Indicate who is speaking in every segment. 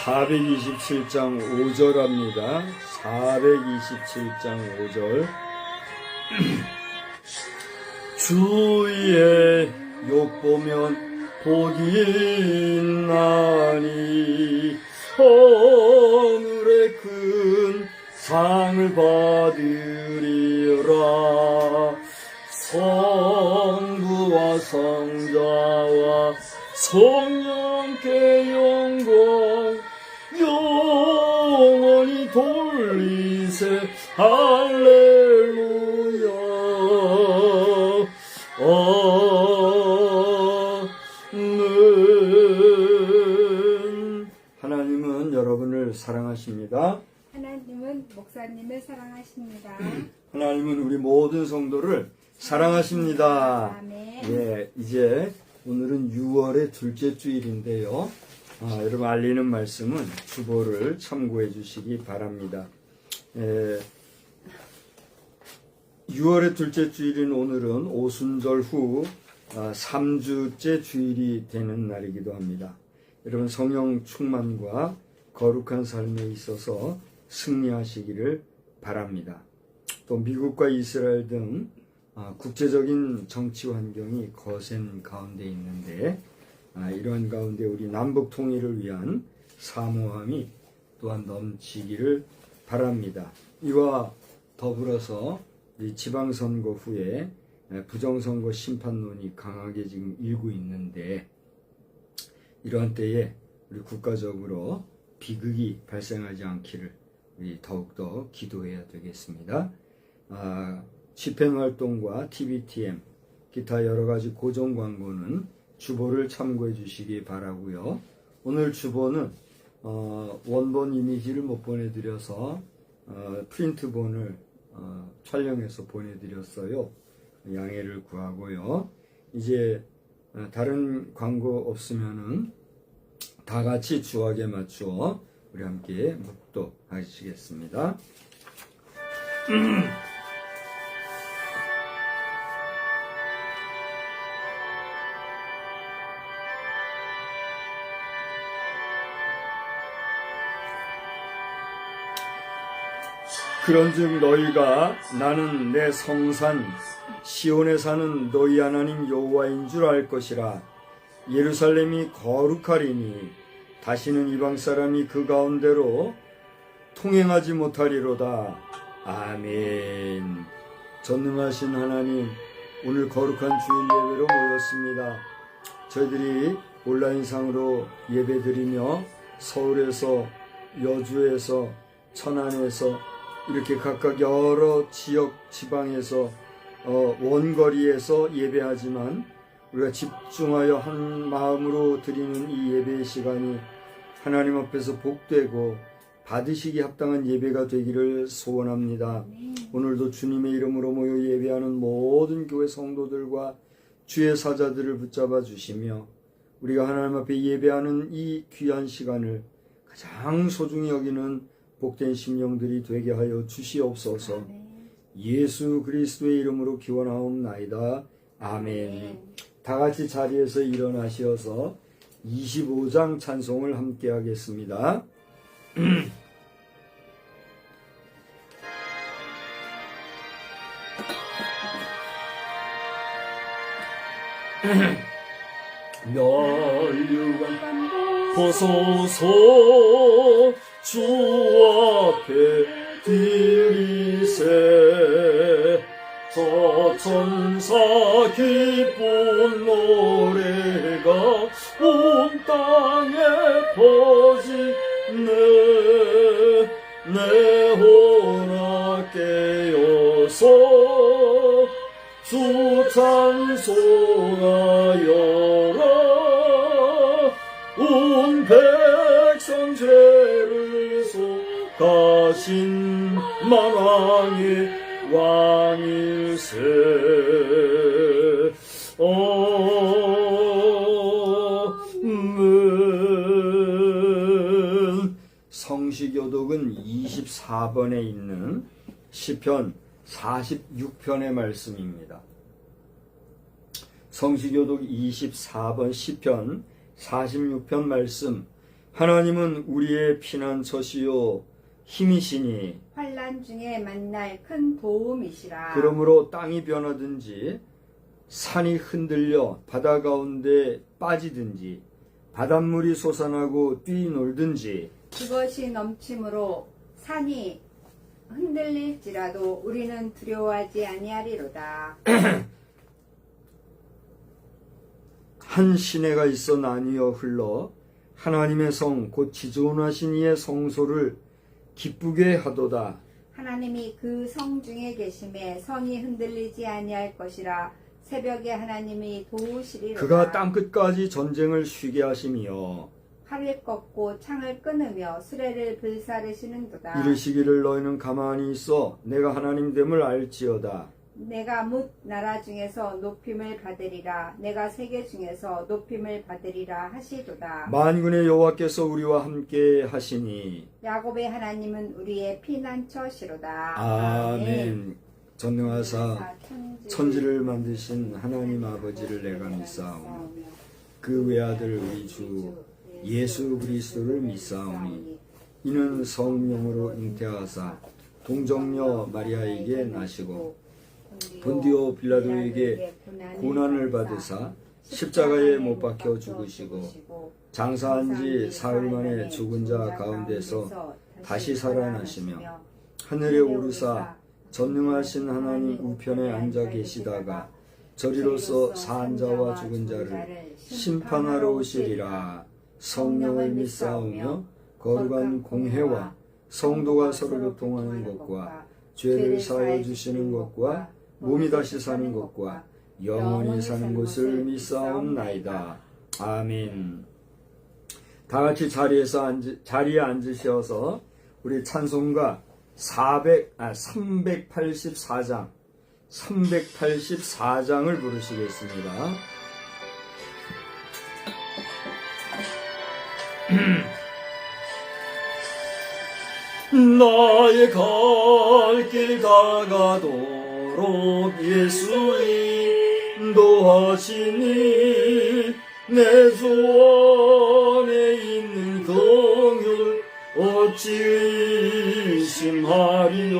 Speaker 1: 427장 5절합니다. 427장 5절. 주의 욕보면 복이 있나니 하늘의 큰 상을 받으리라. 성부와 성자와 성령께 영광 영원히 돌리세. 할렐루야. 아멘. 하나님은 여러분을 사랑하십니다.
Speaker 2: 하나님은 목사님을 사랑하십니다.
Speaker 1: 하나님은 우리 모든 성도를 사랑하십니다.
Speaker 2: 아멘.
Speaker 1: 예, 이제 오늘은 6월의 둘째 주일인데요. 여러분 알리는 말씀은 주보를 참고해 주시기 바랍니다. 6월의 둘째 주일인 오늘은 오순절 후 3주째 주일이 되는 날이기도 합니다. 여러분 성령 충만과 거룩한 삶에 있어서 승리하시기를 바랍니다. 또 미국과 이스라엘 등 국제적인 정치 환경이 거센 가운데 있는데 이러한 가운데 우리 남북 통일을 위한 사모함이 또한 넘치기를 바랍니다. 이와 더불어서 지방선거 후에 부정선거 심판론이 강하게 지금 일고 있는데 이러한 때에 우리 국가적으로 비극이 발생하지 않기를 우리 더욱더 기도해야 되겠습니다. 집행활동과 TVTM, 기타 여러가지 고정 광고는 주보를 참고해 주시기 바라고요. 오늘 주보는 원본 이미지를 못 보내드려서 프린트본을 촬영해서 보내드렸어요. 양해를 구하고요. 이제 다른 광고 없으면은 다 같이 주악에 맞추어 우리 함께 묵도하시겠습니다. 그런즉 너희가 나는 내 성산 시온에 사는 너희 하나님 여호와인 줄 알 것이라. 예루살렘이 거룩하리니 다시는 이방 사람이 그 가운데로 통행하지 못하리로다. 아멘. 전능하신 하나님, 오늘 거룩한 주일 예배로 모였습니다. 저희들이 온라인상으로 예배드리며 서울에서, 여주에서, 천안에서 이렇게 각각 여러 지역 지방에서 원거리에서 예배하지만 우리가 집중하여 한 마음으로 드리는 이 예배의 시간이 하나님 앞에서 복되고 받으시기 합당한 예배가 되기를 소원합니다. 오늘도 주님의 이름으로 모여 예배하는 모든 교회 성도들과 주의 사자들을 붙잡아 주시며 우리가 하나님 앞에 예배하는 이 귀한 시간을 가장 소중히 여기는 복된 심령들이 되게 하여 주시옵소서. 예수 그리스도의 이름으로 기원하옵나이다. 아멘. 다 같이 자리에서 일어나셔서 25장 찬송을 함께 하겠습니다. 멸류관 벗어서 주 앞에 드리세. 저 천사 기쁜 노래가 온 땅에 퍼지네. 내 혼아 깨어서 주 찬송하여라. 온 백성 죄를 속하신 만왕의 왕일세. 성시교독은 24번에 있는 시편 46편의 말씀입니다. 성시교독 24번 시편 46편 말씀. 하나님은 우리의 피난처시요 힘이시니
Speaker 2: 환난 중에 만날 큰 도움이시라.
Speaker 1: 그러므로 땅이 변하든지 산이 흔들려 바다 가운데 빠지든지 바닷물이 솟아나고 뛰놀든지
Speaker 2: 그것이 넘침으로 산이 흔들릴지라도 우리는 두려워하지 아니하리로다.
Speaker 1: 한 시내가 있어 나뉘어 흘러 하나님의 성 곧 지존하신 이의 성소를 기쁘게 하도다.
Speaker 2: 하나님이 그 성 중에 계심에 성이 흔들리지 아니할 것이라. 새벽에 하나님이 도우시리로다.
Speaker 1: 그가 땅끝까지 전쟁을 쉬게 하시며
Speaker 2: 칼을 꺾고 창을 끊으며 수레를 불사르시는도다.
Speaker 1: 이르시기를 너희는 가만히 있어 내가 하나님됨을 알지어다.
Speaker 2: 내가 뭇 나라 중에서 높임을 받으리라. 내가 세계 중에서 높임을 받으리라 하시도다.
Speaker 1: 만군의 여호와께서 우리와 함께 하시니
Speaker 2: 야곱의 하나님은 우리의 피난처시로다.
Speaker 1: 아멘. 전능하사 천지를 만드신 하나님 아버지를 내가 믿사오며 그 외아들 우리 주 예수 그리스도를 믿사오니 이는 성령으로 잉태하사 동정녀 마리아에게 나시고 본디오 빌라도에게 고난을 받으사 십자가에 못 박혀 죽으시고 장사한 지 사흘 만에 죽은 자 가운데서 다시 살아나시며 하늘에 오르사 전능하신 하나님 우편에 앉아 계시다가 저리로서 산 자와 죽은 자를 심판하러 오시리라. 성령을 믿사오며 거룩한 공회와 성도가 서로 교통하는 것과 죄를 사하여 주시는 것과 몸이 다시 사는 것과 영원히 사는 것을 믿사옵나이다. 아멘. 다 같이 자리에 앉으셔서 우리 찬송가 384장을 부르시겠습니다. 나의 갈 길 다가도록 예수 인도하시니 내 주 안에 있는 긍휼 어찌 의심하리요.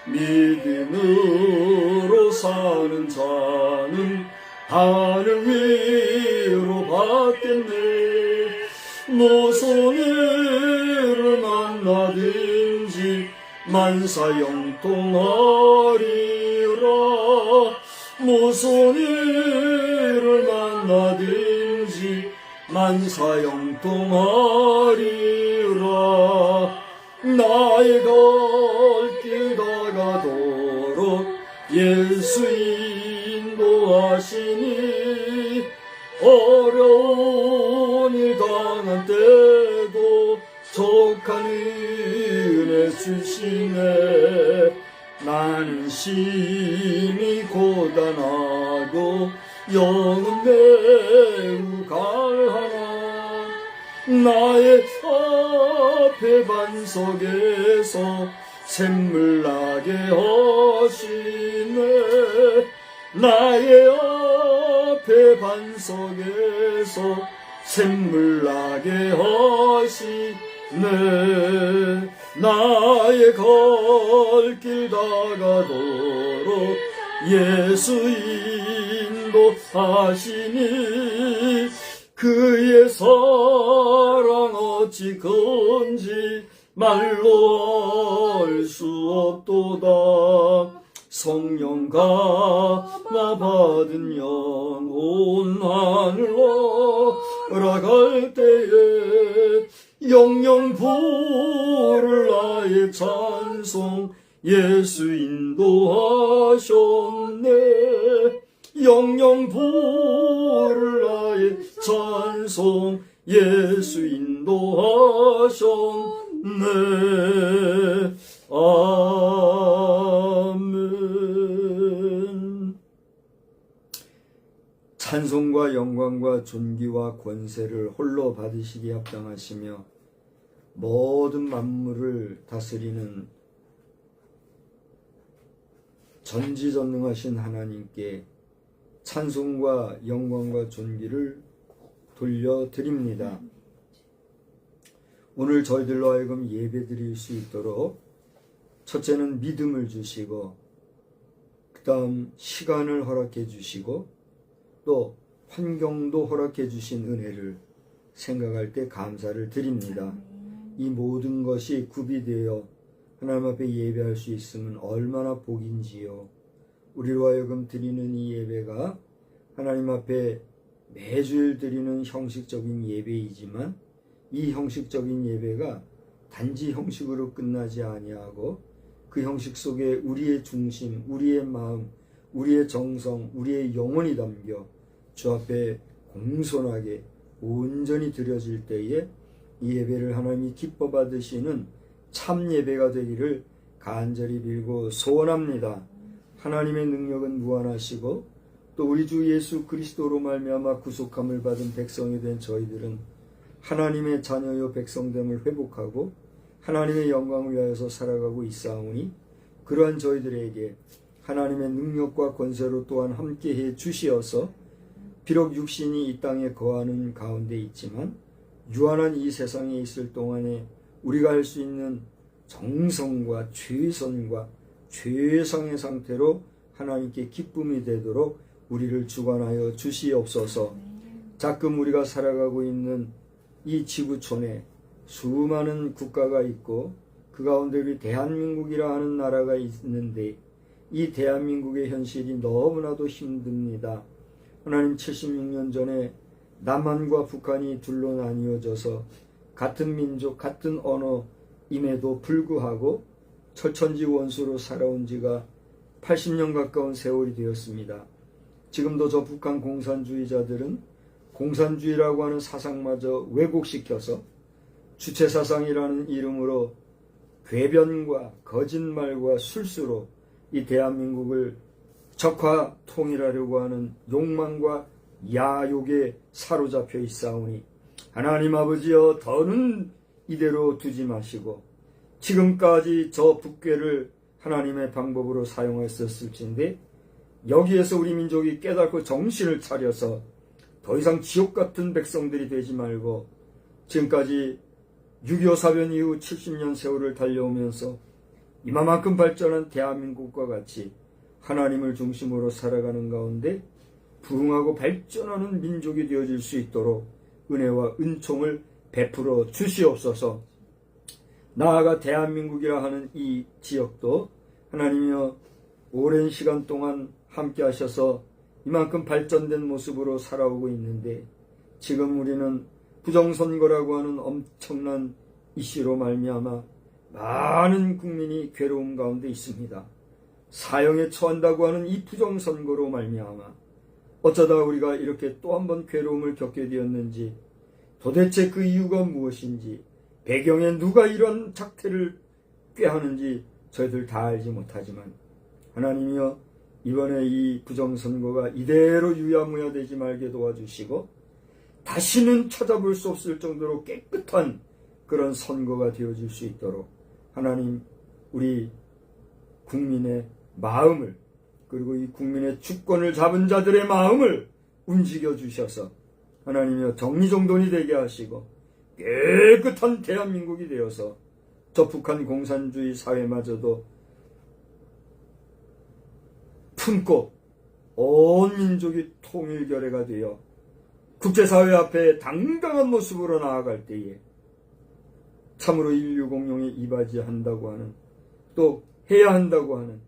Speaker 1: 믿음으로 사는 자는 하늘 위로 받겠네. 무슨 일을 만나든지 만사 영통하리라. 무슨 일을 만나든지 만사 영통하리라. 나의 갈 길 다가도록 예수 인도하시니 어려운 일 당한 때도 족한 은혜 주시네. 나는 심히 고단하고 영은 매우 갈하나 나의 앞에 반석에서 샘물 나게 하시네. 나의 앞에 반석에서 샘물 나게 하시네. 나의 갈 길 다가도록 예수 인도하시니 그의 사랑 어찌 건지 말로 알 수 없도다. 성령 감화 받은 영 온 하늘로 올라갈 때에 영영 부를 나의 찬송 예수 인도하셨네. 영영 부를 나의 찬송 예수 인도하셨네. 아멘. 찬송과 영광과 존귀와 권세를 홀로 받으시기에 합당하시며 모든 만물을 다스리는 전지전능하신 하나님께 찬송과 영광과 존귀를 돌려드립니다. 오늘 저희들로 하여금 예배 드릴 수 있도록 첫째는 믿음을 주시고 그 다음 시간을 허락해 주시고 또 환경도 허락해 주신 은혜를 생각할 때 감사를 드립니다. 이 모든 것이 구비되어 하나님 앞에 예배할 수 있으면 얼마나 복인지요. 우리로 하여금 드리는 이 예배가 하나님 앞에 매주일 드리는 형식적인 예배이지만 이 형식적인 예배가 단지 형식으로 끝나지 아니하고 그 형식 속에 우리의 중심, 우리의 마음, 우리의 정성, 우리의 영혼이 담겨 주 앞에 공손하게 온전히 드려질 때에 이 예배를 하나님이 기뻐 받으시는 참 예배가 되기를 간절히 빌고 소원합니다. 하나님의 능력은 무한하시고 또 우리 주 예수 그리스도로 말미암아 구속함을 받은 백성이 된 저희들은 하나님의 자녀요 백성됨을 회복하고 하나님의 영광을 위하여서 살아가고 있사오니 그러한 저희들에게 하나님의 능력과 권세로 또한 함께해 주시어서 비록 육신이 이 땅에 거하는 가운데 있지만 유한한 이 세상에 있을 동안에 우리가 할 수 있는 정성과 최선과 최상의 상태로 하나님께 기쁨이 되도록 우리를 주관하여 주시옵소서. 가끔 우리가 살아가고 있는 이 지구촌에 수많은 국가가 있고 그 가운데 우리 대한민국이라 하는 나라가 있는데 이 대한민국의 현실이 너무나도 힘듭니다. 하나님 76년 전에 남한과 북한이 둘로 나뉘어져서 같은 민족, 같은 언어임에도 불구하고 철천지 원수로 살아온 지가 80년 가까운 세월이 되었습니다. 지금도 저 북한 공산주의자들은 공산주의라고 하는 사상마저 왜곡시켜서 주체사상이라는 이름으로 궤변과 거짓말과 술수로 이 대한민국을 적화 통일하려고 하는 욕망과 야욕에 사로잡혀 있사오니 하나님 아버지여 더는 이대로 두지 마시고 지금까지 저 북괴를 하나님의 방법으로 사용했었을진데 여기에서 우리 민족이 깨닫고 정신을 차려서 더 이상 지옥 같은 백성들이 되지 말고 지금까지 6.25 사변 이후 70년 세월을 달려오면서 이만큼 발전한 대한민국과 같이 하나님을 중심으로 살아가는 가운데 부흥하고 발전하는 민족이 되어질 수 있도록 은혜와 은총을 베풀어 주시옵소서. 나아가 대한민국이라 하는 이 지역도 하나님이여 오랜 시간 동안 함께 하셔서 이만큼 발전된 모습으로 살아오고 있는데 지금 우리는 부정선거라고 하는 엄청난 이슈로 말미암아 많은 국민이 괴로움 가운데 있습니다. 사형에 처한다고 하는 이 부정선거로 말미암아 어쩌다 우리가 이렇게 또 한 번 괴로움을 겪게 되었는지 도대체 그 이유가 무엇인지 배경에 누가 이런 작태를 꾀하는지 저희들 다 알지 못하지만 하나님이여 이번에 이 부정선거가 이대로 유야무야 되지 말게 도와주시고 다시는 찾아볼 수 없을 정도로 깨끗한 그런 선거가 되어질 수 있도록 하나님 우리 국민의 마음을 그리고 이 국민의 주권을 잡은 자들의 마음을 움직여 주셔서 하나님이여 정리정돈이 되게 하시고 깨끗한 대한민국이 되어서 저 북한 공산주의 사회마저도 품고 온 민족이 통일결의가 되어 국제사회 앞에 당당한 모습으로 나아갈 때에 참으로 인류 공용에 이바지한다고 하는 또 해야 한다고 하는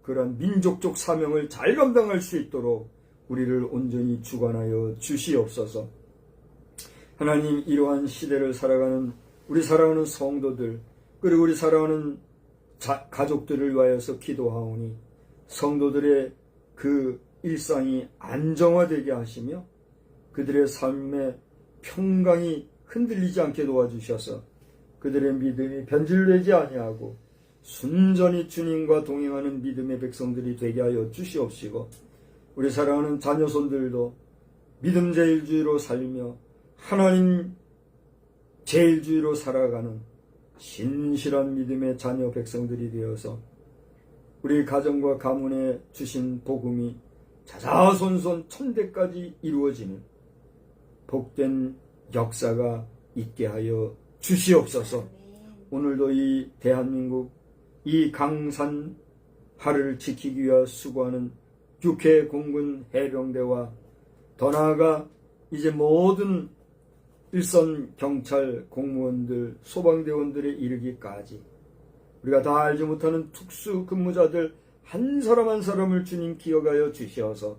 Speaker 1: 그러한 민족적 사명을 잘 감당할 수 있도록 우리를 온전히 주관하여 주시옵소서. 하나님 이러한 시대를 살아가는 우리 사랑하는 성도들 그리고 우리 사랑하는 가족들을 위하여서 기도하오니 성도들의 그 일상이 안정화되게 하시며 그들의 삶의 평강이 흔들리지 않게 도와주셔서 그들의 믿음이 변질되지 아니하고 순전히 주님과 동행하는 믿음의 백성들이 되게 하여 주시옵시고 우리 사랑하는 자녀손들도 믿음 제일주의로 살며 하나님 제일주의로 살아가는 신실한 믿음의 자녀 백성들이 되어서 우리 가정과 가문에 주신 복음이 자자손손 천대까지 이루어지는 복된 역사가 있게 하여 주시옵소서. 오늘도 이 대한민국 이 강산 하를 지키기 위해 수고하는 육해 공군 해병대와 더 나아가 이제 모든 일선 경찰 공무원들 소방대원들에 이르기까지 우리가 다 알지 못하는 특수 근무자들 한 사람 한 사람을 주님 기억하여 주시어서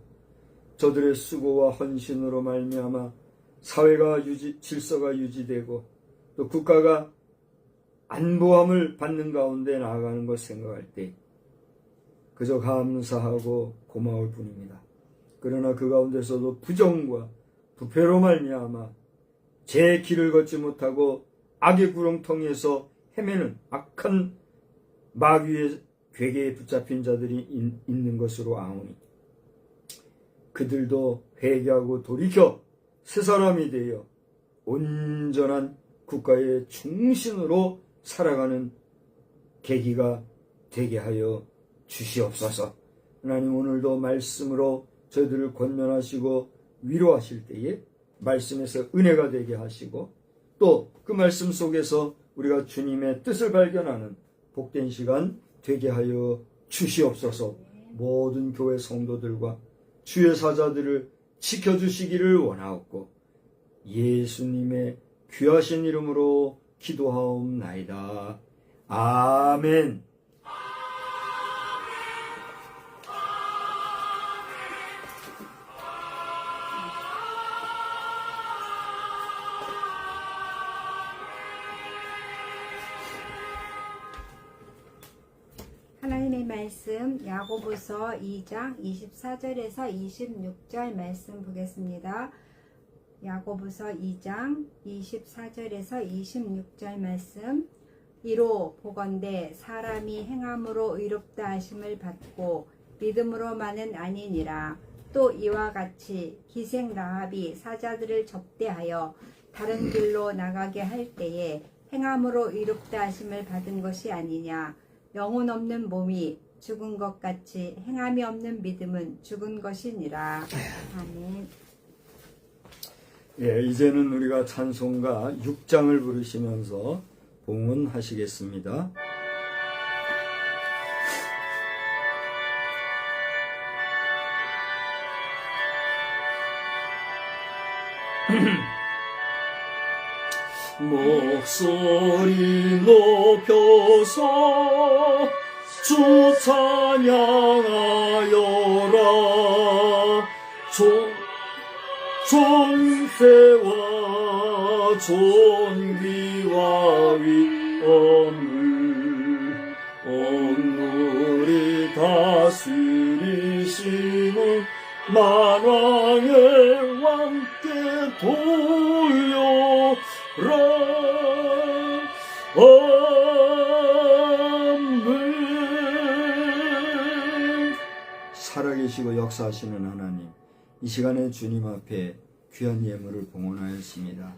Speaker 1: 저들의 수고와 헌신으로 말미암아 사회가 질서가 유지되고 또 국가가 안보함을 받는 가운데 나아가는 것 생각할 때 그저 감사하고 고마울 뿐입니다. 그러나 그 가운데서도 부정과 부패로 말미암아 제 길을 걷지 못하고 악의 구렁텅이에서 헤매는 악한 마귀의 괴계에 붙잡힌 자들이 있는 것으로 아오니 그들도 회개하고 돌이켜 새 사람이 되어 온전한 국가의 충신으로 살아가는 계기가 되게 하여 주시옵소서. 하나님 오늘도 말씀으로 저희들을 권면하시고 위로하실 때에 말씀에서 은혜가 되게 하시고 또 그 말씀 속에서 우리가 주님의 뜻을 발견하는 복된 시간 되게 하여 주시옵소서. 모든 교회 성도들과 주의 사자들을 지켜주시기를 원하옵고 예수님의 귀하신 이름으로 기도하옵나이다. 아멘.
Speaker 2: 하나님의 말씀 야고보서 2장 24절에서 26절 말씀 보겠습니다. 야고보서 2장 24절에서 26절 말씀. 이로 보건대 사람이 행함으로 의롭다 하심을 받고 믿음으로만은 아니니라. 또 이와 같이 기생 라합이 사자들을 접대하여 다른 길로 나가게 할 때에 행함으로 의롭다 하심을 받은 것이 아니냐. 영혼 없는 몸이 죽은 것 같이 행함이 없는 믿음은 죽은 것이니라. 아멘.
Speaker 1: 예, 이제는 우리가 찬송가 6장을 부르시면서 봉헌하시겠습니다. 목소리 높여서 주 찬양하여라. 존세와 존귀와 위엄을 온누리 다스리시는 만왕의 왕께 돌려라. 아멘. 살아계시고 역사하시는 하나님, 이 시간에 주님 앞에 귀한 예물을 봉헌하였습니다.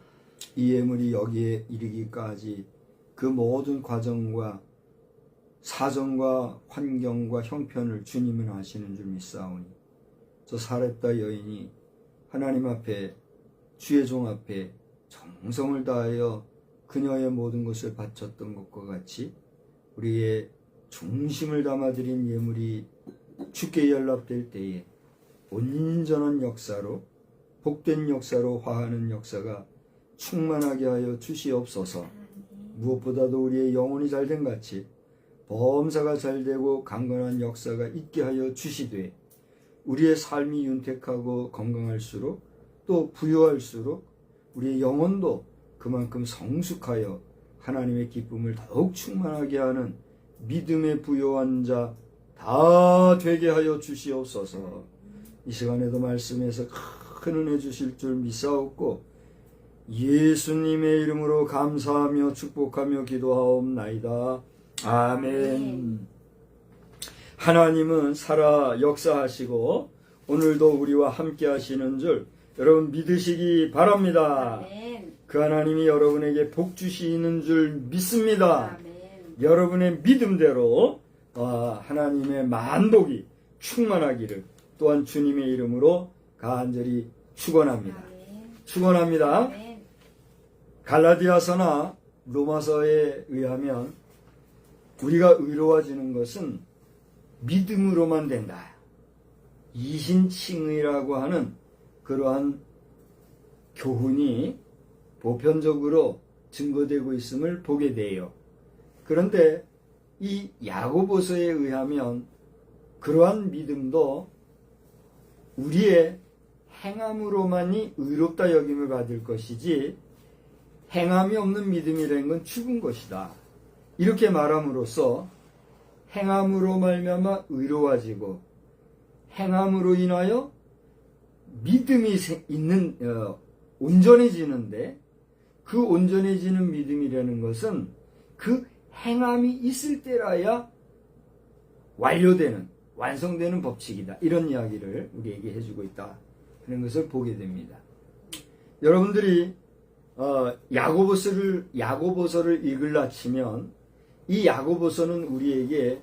Speaker 1: 이 예물이 여기에 이르기까지 그 모든 과정과 사정과 환경과 형편을 주님은 아시는 줄 믿사오니 저 사렙다 여인이 하나님 앞에 주의 종 앞에 정성을 다하여 그녀의 모든 것을 바쳤던 것과 같이 우리의 중심을 담아드린 예물이 주께 연락될 때에 온전한 역사로 복된 역사로 화하는 역사가 충만하게 하여 주시옵소서. 무엇보다도 우리의 영혼이 잘된 같이 범사가 잘되고 강건한 역사가 있게 하여 주시되 우리의 삶이 윤택하고 건강할수록 또 부유할수록 우리의 영혼도 그만큼 성숙하여 하나님의 기쁨을 더욱 충만하게 하는 믿음의 부요한 자 다 되게 하여 주시옵소서. 이 시간에도 말씀에서 큰 은혜 주실 줄 믿사옵고 예수님의 이름으로 감사하며 축복하며 기도하옵나이다. 아멘. 하나님은 살아 역사하시고 오늘도 우리와 함께 하시는 줄 여러분 믿으시기 바랍니다.
Speaker 2: 아멘.
Speaker 1: 그 하나님이 여러분에게 복 주시는 줄 믿습니다.
Speaker 2: 아멘.
Speaker 1: 여러분의 믿음대로 하나님의 만복이 충만하기를 또한 주님의 이름으로 간절히 축원합니다.
Speaker 2: 아멘.
Speaker 1: 축원합니다.
Speaker 2: 아멘.
Speaker 1: 갈라디아서나 로마서에 의하면 우리가 의로워지는 것은 믿음으로만 된다. 이신칭의라고 하는 그러한 교훈이 보편적으로 증거되고 있음을 보게 돼요. 그런데 이 야고보서에 의하면 그러한 믿음도 우리의 행함으로만이 의롭다 여김을 받을 것이지 행함이 없는 믿음이라는 건 죽은 것이다. 이렇게 말함으로써 행함으로 말미암아 의로워지고 행함으로 인하여 믿음이 있는 온전해지는데 그 온전해지는 믿음이라는 것은 그 행함이 있을 때라야 완료되는 완성되는 법칙이다. 이런 이야기를 우리에게 해주고 있다. 그런 것을 보게 됩니다. 여러분들이 야고보서를 읽으려 치면 이 야고보서는 우리에게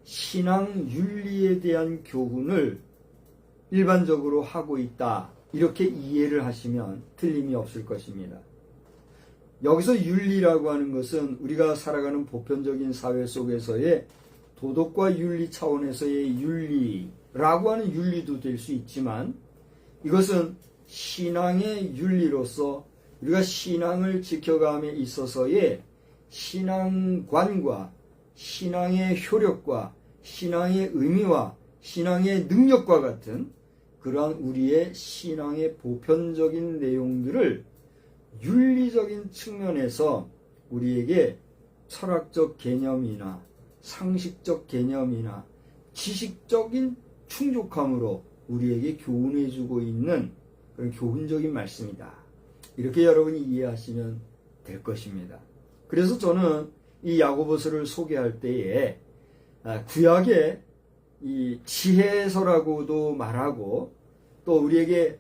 Speaker 1: 신앙 윤리에 대한 교훈을 일반적으로 하고 있다. 이렇게 이해를 하시면 틀림이 없을 것입니다. 여기서 윤리라고 하는 것은 우리가 살아가는 보편적인 사회 속에서의 도덕과 윤리 차원에서의 윤리라고 하는 윤리도 될 수 있지만 이것은 신앙의 윤리로서 우리가 신앙을 지켜감에 있어서의 신앙관과 신앙의 효력과 신앙의 의미와 신앙의 능력과 같은 그러한 우리의 신앙의 보편적인 내용들을 윤리적인 측면에서 우리에게 철학적 개념이나 상식적 개념이나 지식적인 충족함으로 우리에게 교훈해주고 있는 그런 교훈적인 말씀이다. 이렇게 여러분이 이해하시면 될 것입니다. 그래서 저는 이 야고보서를 소개할 때에 구약의 이 지혜서라고도 말하고 또 우리에게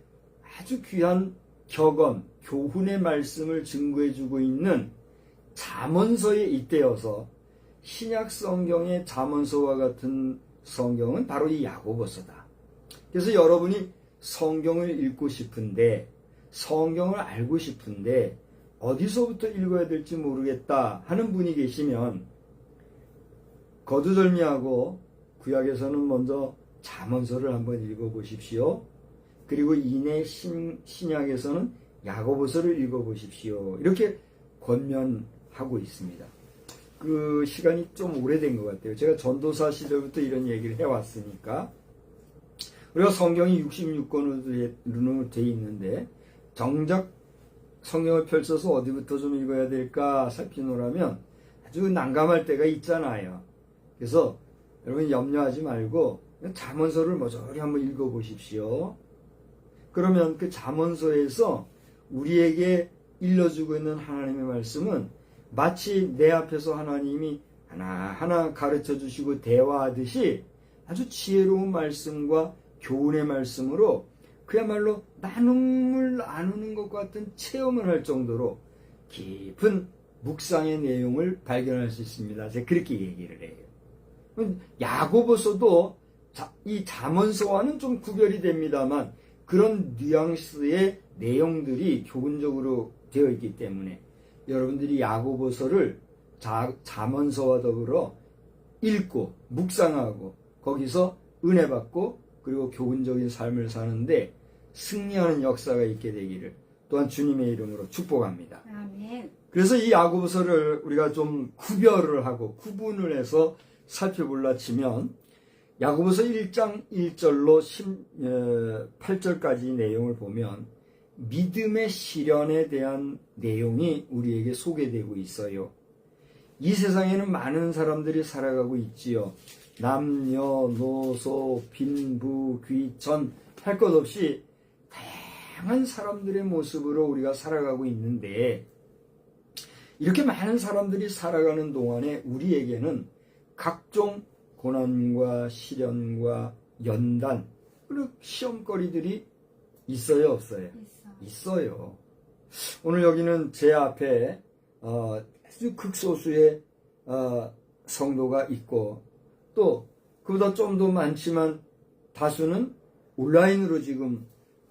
Speaker 1: 아주 귀한 격언, 교훈의 말씀을 증거해주고 있는 잠언서에 잇대어서 신약 성경의 잠언서와 같은 성경은 바로 이 야고보서다. 그래서 여러분이 성경을 읽고 싶은데 성경을 알고 싶은데 어디서부터 읽어야 될지 모르겠다 하는 분이 계시면 거두절미하고 구약에서는 먼저 잠언서를 한번 읽어보십시오. 그리고 이내 신약에서는 야고보서를 읽어보십시오. 이렇게 권면하고 있습니다. 그 시간이 좀 오래된 것 같아요. 제가 전도사 시절부터 이런 얘기를 해왔으니까. 우리가 성경이 66권으로 되어 있는데 정작 성경을 펼쳐서 어디부터 좀 읽어야 될까 살피노라면 아주 난감할 때가 있잖아요. 그래서 여러분 염려하지 말고 잠언서를 모조리 한번 읽어보십시오. 그러면 그 잠언서에서 우리에게 일러주고 있는 하나님의 말씀은 마치 내 앞에서 하나님이 하나하나 가르쳐 주시고 대화하듯이 아주 지혜로운 말씀과 교훈의 말씀으로 그야말로 나눔을 나누는 것 같은 체험을 할 정도로 깊은 묵상의 내용을 발견할 수 있습니다. 제가 그렇게 얘기를 해요. 야고보서도 이 잠언서와는 좀 구별이 됩니다만 그런 뉘앙스의 내용들이 교훈적으로 되어 있기 때문에 여러분들이 야고보서를 잠언서와 더불어 읽고 묵상하고 거기서 은혜 받고 그리고 교훈적인 삶을 사는데 승리하는 역사가 있게 되기를 또한 주님의 이름으로 축복합니다.
Speaker 2: 아멘.
Speaker 1: 그래서 이 야고보서를 우리가 좀 구별을 하고 구분을 해서 살펴볼라 치면 야고보서 1장 1절로 18절까지 내용을 보면 믿음의 시련에 대한 내용이 우리에게 소개되고 있어요. 이 세상에는 많은 사람들이 살아가고 있지요. 남녀노소 빈부 귀천 할 것 없이 다양한 사람들의 모습으로 우리가 살아가고 있는데 이렇게 많은 사람들이 살아가는 동안에 우리에게는 각종 고난과 시련과 연단 그리고 시험거리들이 있어요 없어요? 있어요. 오늘 여기는 제 앞에 아주 극소수의 성도가 있고 또 그보다 좀 더 많지만 다수는 온라인으로 지금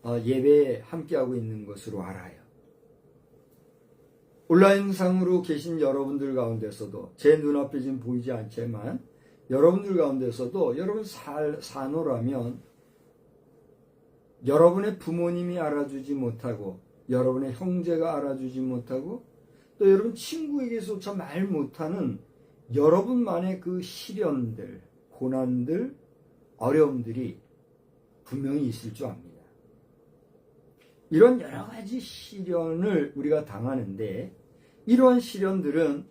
Speaker 1: 예배에 함께하고 있는 것으로 알아요. 온라인상으로 계신 여러분들 가운데서도 제 눈앞에 지금 보이지 않지만 여러분들 가운데서도 여러분 사노라면 여러분의 부모님이 알아주지 못하고 여러분의 형제가 알아주지 못하고 또 여러분 친구에게서조차 말 못하는 여러분만의 그 시련들, 고난들, 어려움들이 분명히 있을 줄 압니다. 이런 여러 가지 시련을 우리가 당하는데 이러한 시련들은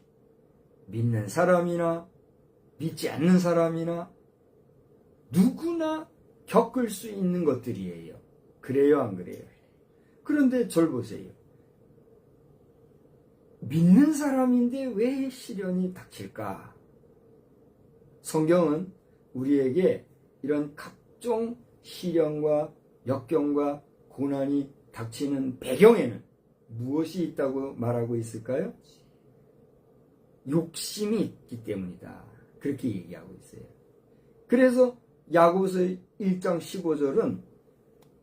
Speaker 1: 믿는 사람이나 믿지 않는 사람이나 누구나 겪을 수 있는 것들이에요. 그래요, 안 그래요? 그런데 절 보세요. 믿는 사람인데 왜 시련이 닥칠까? 성경은 우리에게 이런 각종 시련과 역경과 고난이 닥치는 배경에는 무엇이 있다고 말하고 있을까요? 욕심이 있기 때문이다. 그렇게 얘기하고 있어요. 그래서 야고보서 1장 15절은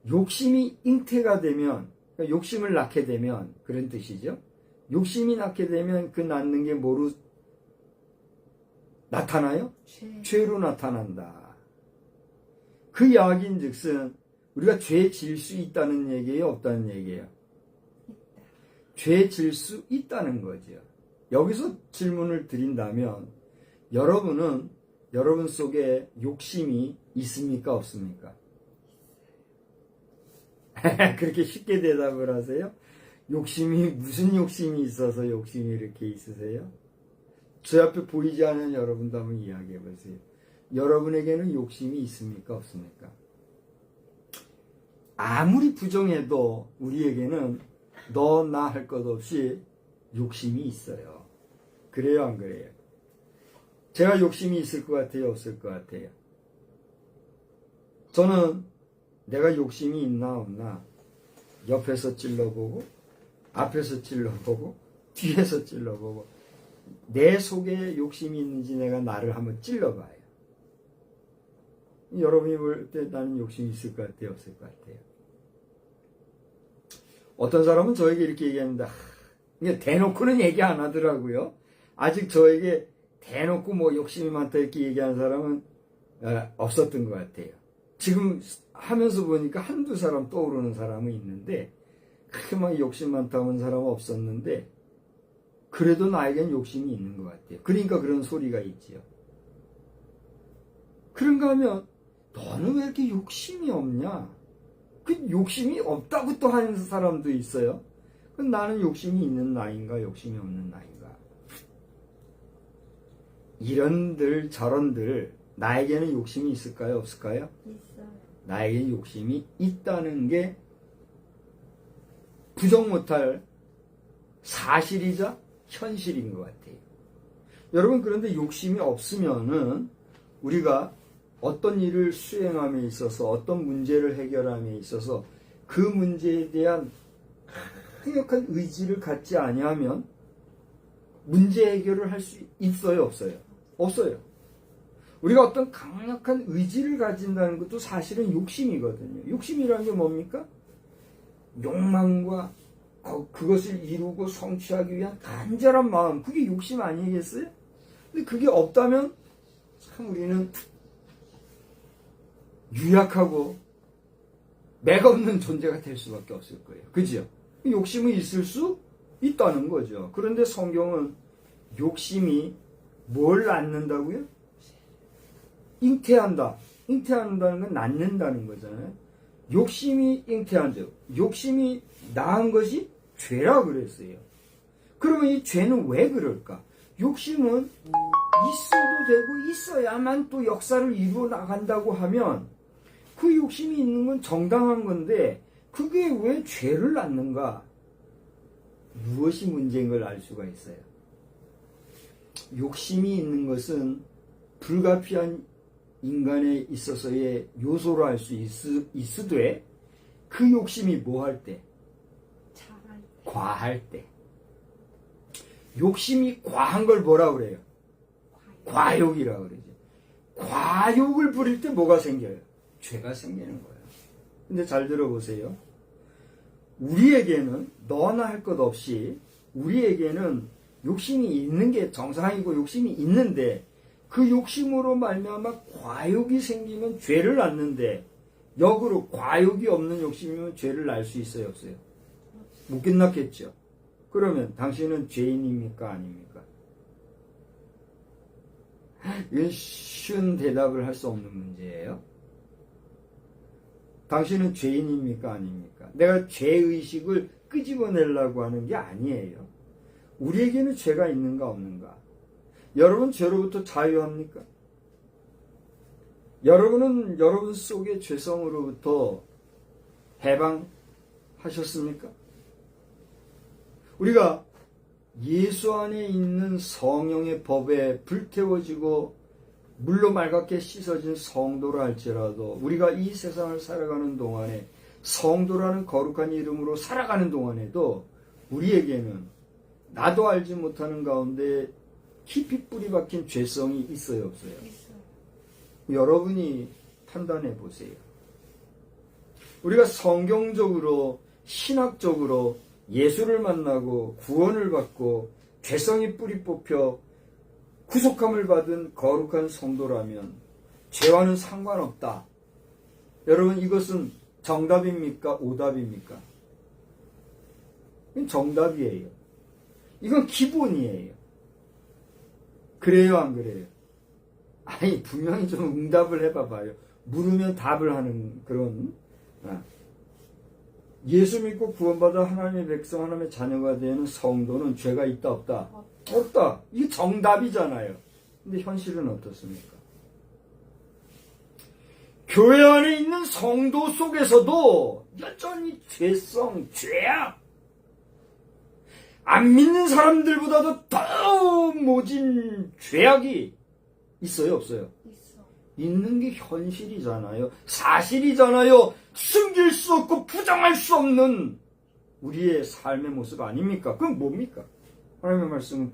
Speaker 1: 욕심이 잉태가 되면, 그러니까 욕심을 낳게 되면 그런 뜻이죠. 욕심이 낳게 되면 그 낳는 게 뭐로 나타나요? 죄로 나타난다. 그 이야기인 즉슨 우리가 죄 질 수 있다는 얘기예요? 없다는 얘기예요? 죄 질 수 있다는 거죠. 여기서 질문을 드린다면 여러분은 여러분 속에 욕심이 있습니까? 없습니까? 그렇게 쉽게 대답을 하세요? 욕심이 무슨 욕심이 있어서 욕심이 이렇게 있으세요? 제 앞에 보이지 않는 여러분도 한번 이야기해 보세요. 여러분에게는 욕심이 있습니까? 없습니까? 아무리 부정해도 우리에게는 너 나 할 것 없이 욕심이 있어요. 그래요, 안 그래요? 제가 욕심이 있을 것 같아요, 없을 것 같아요? 저는 내가 욕심이 있나 없나 옆에서 찔러보고 앞에서 찔러보고 뒤에서 찔러보고 내 속에 욕심이 있는지 내가 나를 한번 찔러봐요. 여러분이 볼 때 나는 욕심이 있을 것 같아요, 없을 것 같아요? 어떤 사람은 저에게 이렇게 얘기합니다. 대놓고는 얘기 안 하더라고요. 아직 저에게 대놓고 뭐 욕심이 많다 이렇게 얘기하는 사람은 없었던 것 같아요. 지금 하면서 보니까 한두 사람 떠오르는 사람은 있는데 그렇게 막 욕심 많다고 하는 사람은 없었는데 그래도 나에겐 욕심이 있는 것 같아요. 그러니까 그런 소리가 있지요. 그런가 하면 너는 왜 이렇게 욕심이 없냐? 그 욕심이 없다고 또 하는 사람도 있어요. 그럼 나는 욕심이 있는 나인가 욕심이 없는 나인가? 이런들 저런들 나에게는 욕심이 있을까요? 없을까요?
Speaker 2: 있어요.
Speaker 1: 나에게 욕심이 있다는 게 부정 못할 사실이자 현실인 것 같아요. 여러분, 그런데 욕심이 없으면은 우리가 어떤 일을 수행함에 있어서 어떤 문제를 해결함에 있어서 그 문제에 대한 강력한 의지를 갖지 아니하면 문제 해결을 할 수 있어요, 없어요? 없어요. 우리가 어떤 강력한 의지를 가진다는 것도 사실은 욕심이거든요. 욕심이라는 게 뭡니까? 욕망과 그것을 이루고 성취하기 위한 간절한 마음, 그게 욕심 아니겠어요? 근데 그게 없다면 참 우리는 유약하고 맥없는 존재가 될 수밖에 없을 거예요. 그죠? 욕심은 있을 수 있다는 거죠. 그런데 성경은 욕심이 뭘 낳는다고요? 잉태한다. 잉태한다는 건 낳는다는 거잖아요. 욕심이 잉태한다. 욕심이 낳은 것이 죄라 그랬어요. 그러면 이 죄는 왜 그럴까? 욕심은 있어도 되고 있어야만 또 역사를 이루어 나간다고 하면 그 욕심이 있는 건 정당한 건데 그게 왜 죄를 낳는가? 무엇이 문제인 걸 알 수가 있어요. 욕심이 있는 것은 불가피한 인간에 있어서의 요소로 할 수 있으되 그 욕심이 뭐 할 때? 과할 때. 욕심이 과한 걸 뭐라 그래요? 과욕이라고 그러죠. 과욕을 부릴 때 뭐가 생겨요? 죄가 생기는 거예요. 근데 잘 들어보세요. 우리에게는 너나 할 것 없이 우리에게는 욕심이 있는 게 정상이고 욕심이 있는데 그 욕심으로 말미암아 과욕이 생기면 죄를 낳는데 역으로 과욕이 없는 욕심이면 죄를 낳을 수 있어요, 없어요? 못 끝났겠죠. 그러면 당신은 죄인입니까, 아닙니까? 이건 쉬운 대답을 할 수 없는 문제예요. 당신은 죄인입니까, 아닙니까? 내가 죄의식을 끄집어내려고 하는 게 아니에요. 우리에게는 죄가 있는가 없는가? 여러분 죄로부터 자유합니까? 여러분은 여러분 속의 죄성으로부터 해방하셨습니까? 우리가 예수 안에 있는 성령의 법에 불태워지고 물로 맑게 씻어진 성도라 할지라도 우리가 이 세상을 살아가는 동안에 성도라는 거룩한 이름으로 살아가는 동안에도 우리에게는 나도 알지 못하는 가운데 깊이 뿌리 박힌 죄성이 있어요, 없어요?
Speaker 2: 있어요.
Speaker 1: 여러분이 판단해 보세요. 우리가 성경적으로 신학적으로 예수를 만나고 구원을 받고 죄성이 뿌리 뽑혀 구속함을 받은 거룩한 성도라면 죄와는 상관없다. 여러분 이것은 정답입니까? 오답입니까? 이건 정답이에요. 이건 기본이에요. 그래요, 안 그래요? 아니 분명히 좀 응답을 해봐봐요. 물으면 답을 하는 그런 예수 믿고 구원받아 하나님의 백성, 하나님의 자녀가 되는 성도는 죄가 있다 없다? 없다. 이게 정답이잖아요. 근데 현실은 어떻습니까? 교회 안에 있는 성도 속에서도 여전히 죄성, 죄악, 안 믿는 사람들보다도 더 모진 죄악이 있어요, 없어요?
Speaker 2: 있어.
Speaker 1: 있는 게 현실이잖아요. 사실이잖아요. 숨길 수 없고 부정할 수 없는 우리의 삶의 모습 아닙니까? 그럼 뭡니까? 하나님의 말씀은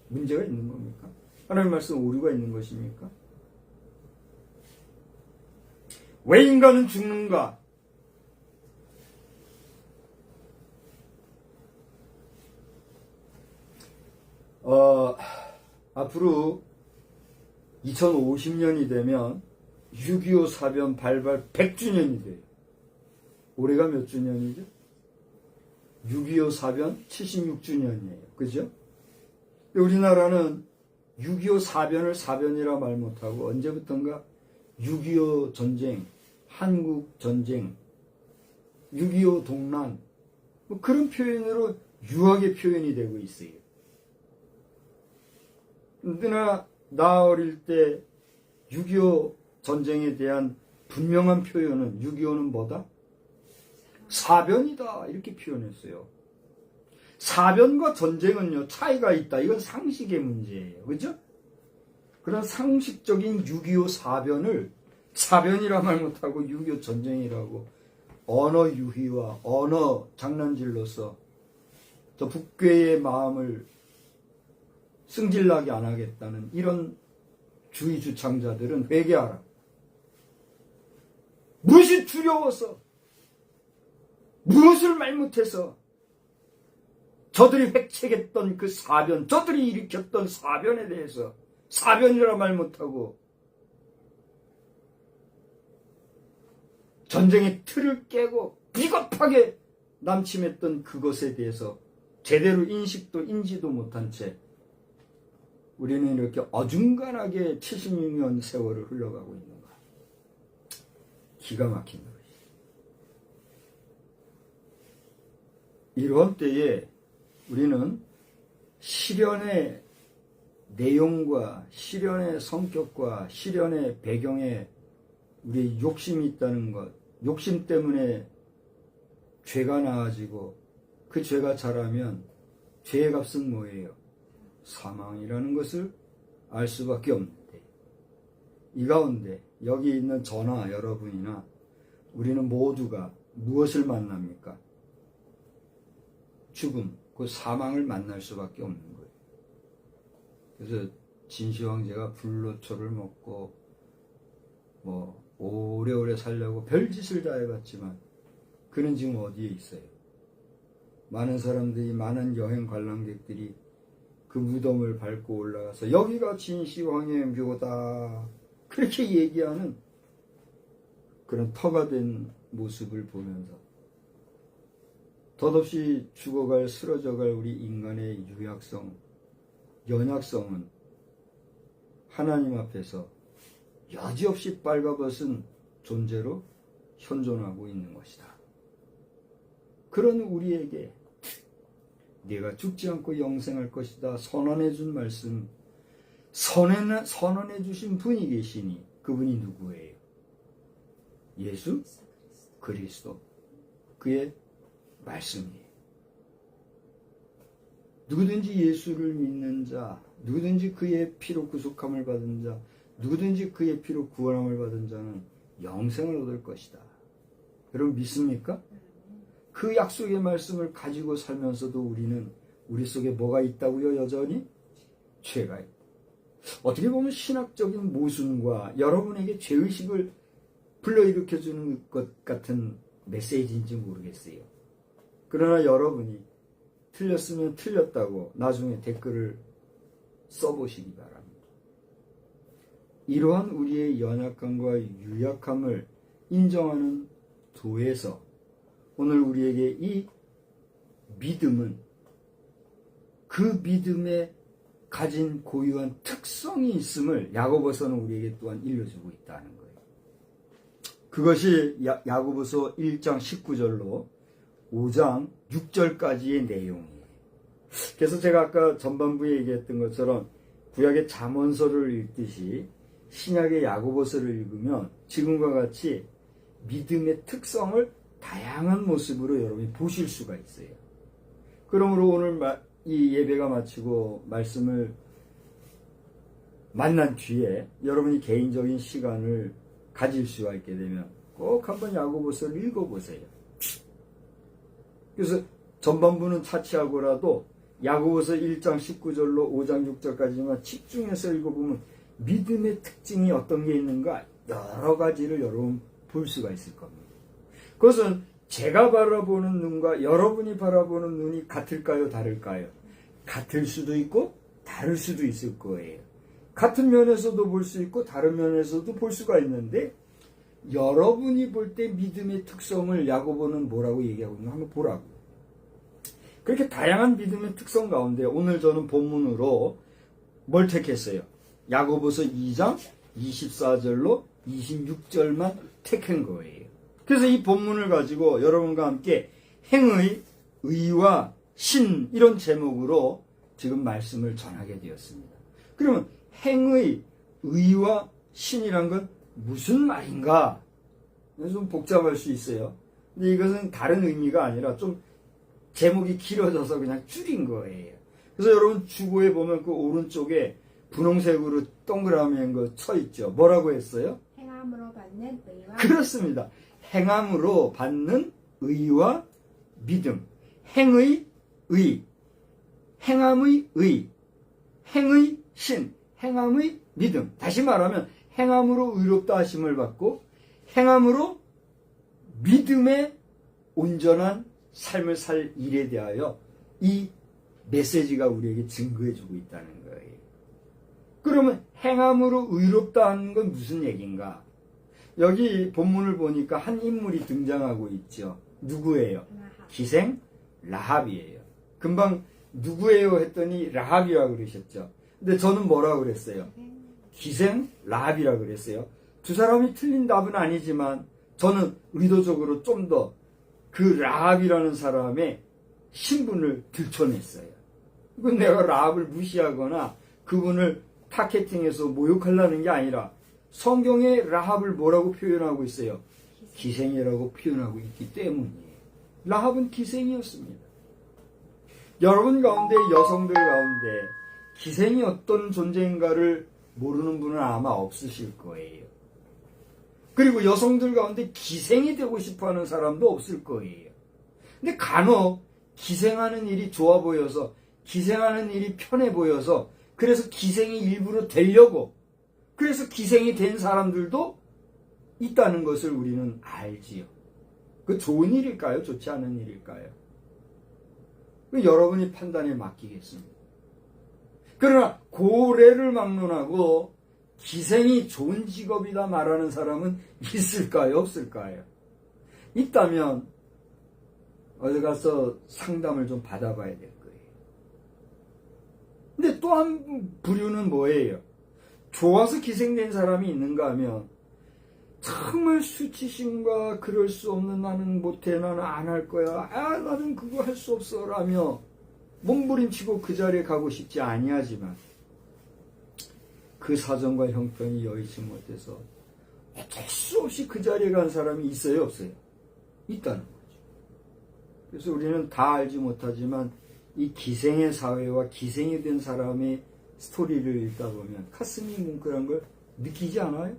Speaker 1: 문제가 있는 겁니까? 하나님의 말씀은 오류가 있는 것입니까? 왜 인간은 죽는가? 앞으로 2050년이 되면 6.25 사변 발발 100주년이 돼요. 올해가 몇 주년이죠? 6.25 사변 76주년이에요. 그죠? 우리나라는 6.25 사변을 사변이라 말 못하고 언제부턴가 6.25 전쟁, 한국 전쟁, 6.25 동란 뭐 그런 표현으로 유하게 표현이 되고 있어요. 그러나 나 어릴 때 6.25 전쟁에 대한 분명한 표현은 6.25는 뭐다? 사변이다 이렇게 표현했어요. 사변과 전쟁은요 차이가 있다. 이건 상식의 문제예요. 그죠? 그런 상식적인 6.25 사변을 사변이라 말 못하고 6.25 전쟁이라고 언어 유희와 언어 장난질로서 저 북괴의 마음을 승질나게 안 하겠다는 이런 주의 주창자들은 회개하라. 무엇이 두려워서 무엇을 말 못해서 저들이 획책했던 그 사변, 저들이 일으켰던 사변에 대해서 사변이라 말 못하고 전쟁의 틀을 깨고 비겁하게 남침했던 그것에 대해서 제대로 인식도 인지도 못한 채 우리는 이렇게 어중간하게 76년 세월을 흘러가고 있는 거야. 기가 막힌 것이지. 이런 때에 우리는 시련의 내용과 시련의 성격과 시련의 배경에 우리의 욕심이 있다는 것, 욕심 때문에 죄가 나아지고 그 죄가 자라면 죄의 값은 뭐예요? 사망이라는 것을 알 수밖에 없는데 이 가운데 여기 있는 저나 여러분이나 우리는 모두가 무엇을 만납니까? 죽음, 그 사망을 만날 수밖에 없는 거예요. 그래서 진시황제가 불로초를 먹고 뭐 오래오래 살려고 별짓을 다 해봤지만 그는 지금 어디에 있어요? 많은 사람들이, 많은 여행 관람객들이 그 무덤을 밟고 올라가서 여기가 진시황의 묘다 그렇게 얘기하는 그런 터가 된 모습을 보면서 덧없이 죽어갈, 쓰러져갈 우리 인간의 유약성, 연약성은 하나님 앞에서 여지없이 빨가벗은 존재로 현존하고 있는 것이다. 그런 우리에게 네가 죽지 않고 영생할 것이다 선언해 준 말씀, 선언해 주신 분이 계시니 그분이 누구예요? 예수 그리스도, 그의 말씀이에요. 누구든지 예수를 믿는 자, 누구든지 그의 피로 구속함을 받은 자, 누구든지 그의 피로 구원함을 받은 자는 영생을 얻을 것이다. 여러분 믿습니까? 그 약속의 말씀을 가지고 살면서도 우리는 우리 속에 뭐가 있다고요? 여전히 죄가 있다. 어떻게 보면 신학적인 모순과 여러분에게 죄의식을 불러일으켜주는 것 같은 메시지인지 모르겠어요. 그러나 여러분이 틀렸으면 틀렸다고 나중에 댓글을 써보시기 바랍니다. 이러한 우리의 연약함과 유약함을 인정하는 도에서 오늘 우리에게 이 믿음은 그 믿음에 가진 고유한 특성이 있음을 야고보서는 우리에게 또한 일러주고 있다는 거예요. 그것이 야고보서 1장 19절로 5장 6절까지의 내용이에요. 그래서 제가 아까 전반부에 얘기했던 것처럼 구약의 잠언서를 읽듯이 신약의 야고보서를 읽으면 지금과 같이 믿음의 특성을 다양한 모습으로 여러분이 보실 수가 있어요. 그러므로 오늘 이 예배가 마치고 말씀을 만난 뒤에 여러분이 개인적인 시간을 가질 수가 있게 되면 꼭 한번 야고보서를 읽어보세요. 그래서 전반부는 차치하고라도 야고보서 1장 19절로 5장 6절까지만 집중해서 읽어보면 믿음의 특징이 어떤 게 있는가 여러 가지를 여러분 볼 수가 있을 겁니다. 그것은 제가 바라보는 눈과 여러분이 바라보는 눈이 같을까요? 다를까요? 같을 수도 있고 다를 수도 있을 거예요. 같은 면에서도 볼 수 있고 다른 면에서도 볼 수가 있는데 여러분이 볼 때 믿음의 특성을 야고보는 뭐라고 얘기하고 있는가 한번 보라고요. 그렇게 다양한 믿음의 특성 가운데 오늘 저는 본문으로 뭘 택했어요? 야고보서 2장 24절로 26절만 택한 거예요. 그래서 이 본문을 가지고 여러분과 함께 행의, 의와 신 이런 제목으로 지금 말씀을 전하게 되었습니다. 그러면 행의, 의와 신이란 건 무슨 말인가? 좀 복잡할 수 있어요. 근데 이것은 다른 의미가 아니라 좀 제목이 길어져서 그냥 줄인 거예요. 그래서 여러분 주보에 보면 그 오른쪽에 분홍색으로 동그라미 한 거 쳐 있죠. 뭐라고 했어요?
Speaker 2: 행함으로 받는 의와
Speaker 1: 그렇습니다. 행함으로 받는 의와 믿음. 행의 의, 행함의 의, 행의 신, 행함의 믿음. 다시 말하면 행함으로 의롭다 하심을 받고 행함으로 믿음의 온전한 삶을 살 일에 대하여 이 메시지가 우리에게 증거해주고 있다는 거예요. 그러면 행함으로 의롭다 하는 건 무슨 얘기인가? 여기 본문을 보니까 한 인물이 등장하고 있죠. 누구예요? 기생 라합이에요. 금방 누구예요 했더니 라합이라고 그러셨죠. 근데 저는 뭐라고 그랬어요? 기생 라합이라고 그랬어요. 두 사람이 틀린 답은 아니지만 저는 의도적으로 좀 더 그 라합이라는 사람의 신분을 들춰냈어요. 이건 내가 라합을 무시하거나 그분을 타겟팅해서 모욕하려는 게 아니라 성경에 라합을 뭐라고 표현하고 있어요? 기생이라고 표현하고 있기 때문이에요. 라합은 기생이었습니다. 여러분 가운데, 여성들 가운데 기생이 어떤 존재인가를 모르는 분은 아마 없으실 거예요. 그리고 여성들 가운데 기생이 되고 싶어하는 사람도 없을 거예요. 근데 간혹 기생하는 일이 좋아 보여서, 기생하는 일이 편해 보여서, 그래서 기생이 일부러 되려고, 그래서 기생이 된 사람들도 있다는 것을 우리는 알지요. 그 좋은 일일까요? 좋지 않은 일일까요? 여러분이 판단에 맡기겠습니다. 그러나 고래를 막론하고 기생이 좋은 직업이다 말하는 사람은 있을까요? 없을까요? 있다면 어디 가서 상담을 좀 받아봐야 될 거예요. 근데 또 한 부류는 뭐예요? 좋아서 기생된 사람이 있는가 하면 정말 수치심과 그럴 수 없는 나는 못해, 나는 안 할 거야, 나는 그거 할 수 없어 라며 몸부림치고 그 자리에 가고 싶지 아니하지만 그 사정과 형편이 여의치 못해서 어쩔 수 없이 그 자리에 간 사람이 있어요, 없어요? 있다는 거죠. 그래서 우리는 다 알지 못하지만 이 기생의 사회와 기생이 된 사람의 스토리를 읽다 보면 가슴이 뭉클한 걸 느끼지 않아요?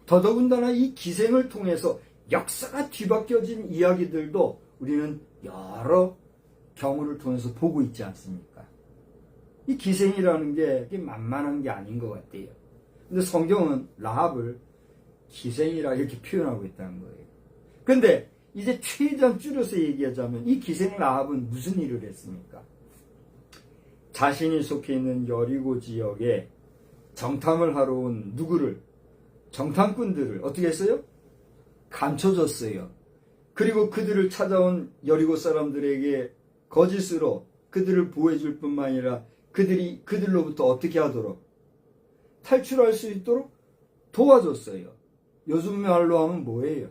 Speaker 1: 더더군다나 이 기생을 통해서 역사가 뒤바뀌어진 이야기들도 우리는 여러 경우를 통해서 보고 있지 않습니까? 이 기생이라는 게 만만한 게 아닌 것 같아요. 근데 성경은 라합을 기생이라 이렇게 표현하고 있다는 거예요. 근데 이제 최대한 줄여서 얘기하자면 이 기생 라합은 무슨 일을 했습니까? 자신이 속해 있는 여리고 지역에 정탐을 하러 온 누구를, 정탐꾼들을 어떻게 했어요? 감춰줬어요. 그리고 그들을 찾아온 여리고 사람들에게 거짓으로 그들을 보호해줄 뿐만 아니라 그들로부터 어떻게 하도록 탈출할 수 있도록 도와줬어요. 요즘 말로 하면 뭐예요?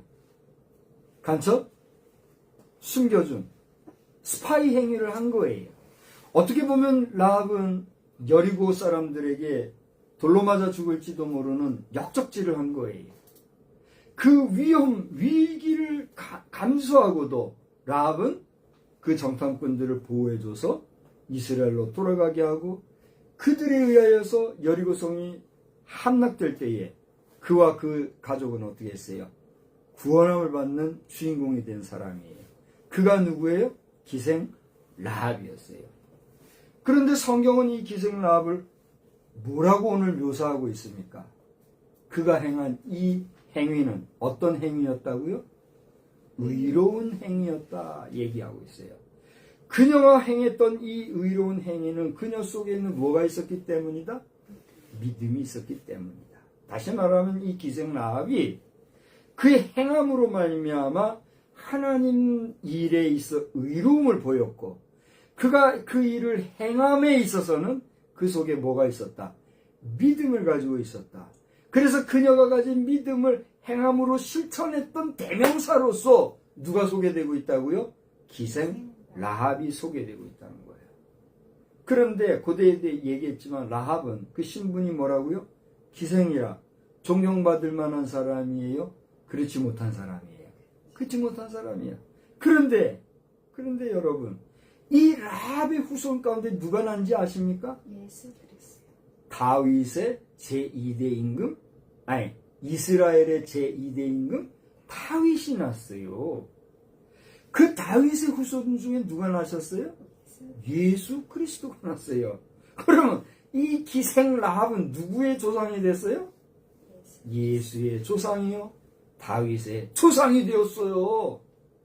Speaker 1: 간첩? 숨겨준 스파이 행위를 한 거예요. 어떻게 보면 라합은 여리고 사람들에게 돌로 맞아 죽을지도 모르는 역적질을 한 거예요. 그 위기를 감수하고도 라합은 그 정탐꾼들을 보호해줘서 이스라엘로 돌아가게 하고 그들에 의하여서 여리고성이 함락될 때에 그와 그 가족은 어떻게 했어요? 구원함을 받는 주인공이 된 사람이에요. 그가 누구예요? 기생 라합이었어요. 그런데 성경은 이 기생 라합을 뭐라고 오늘 묘사하고 있습니까? 그가 행한 이 행위는 어떤 행위였다고요? 의로운 행위였다 얘기하고 있어요. 그녀가 행했던 이 의로운 행위는 그녀 속에 있는 뭐가 있었기 때문이다? 믿음이 있었기 때문이다. 다시 말하면 이 기생 라합이 그의 행함으로 말미암아 하나님 일에 있어 의로움을 보였고 그가 그 일을 행함에 있어서는 그 속에 뭐가 있었다? 믿음을 가지고 있었다. 그래서 그녀가 가진 믿음을 행함으로 실천했던 대명사로서 누가 소개되고 있다고요? 기생 라합이 소개되고 있다는 거예요. 그런데 고대에 대해 얘기했지만 라합은 그 신분이 뭐라고요? 기생이라 존경받을 만한 사람이에요? 그렇지 못한 사람이에요. 그렇지 못한 사람이에요. 그런데 여러분 이 라합의 후손 가운데 누가 난지 아십니까?
Speaker 2: 예수 그리스도.
Speaker 1: 다윗의 제2대 임금? 아니 이스라엘의 제2대 임금? 다윗이 났어요. 그 다윗의 후손 중에 누가 나셨어요? 예수 그리스도가 났어요. 그러면 이 기생 라합은 누구의 조상이 됐어요? 예수의 조상이요. 다윗의 조상이 되었어요.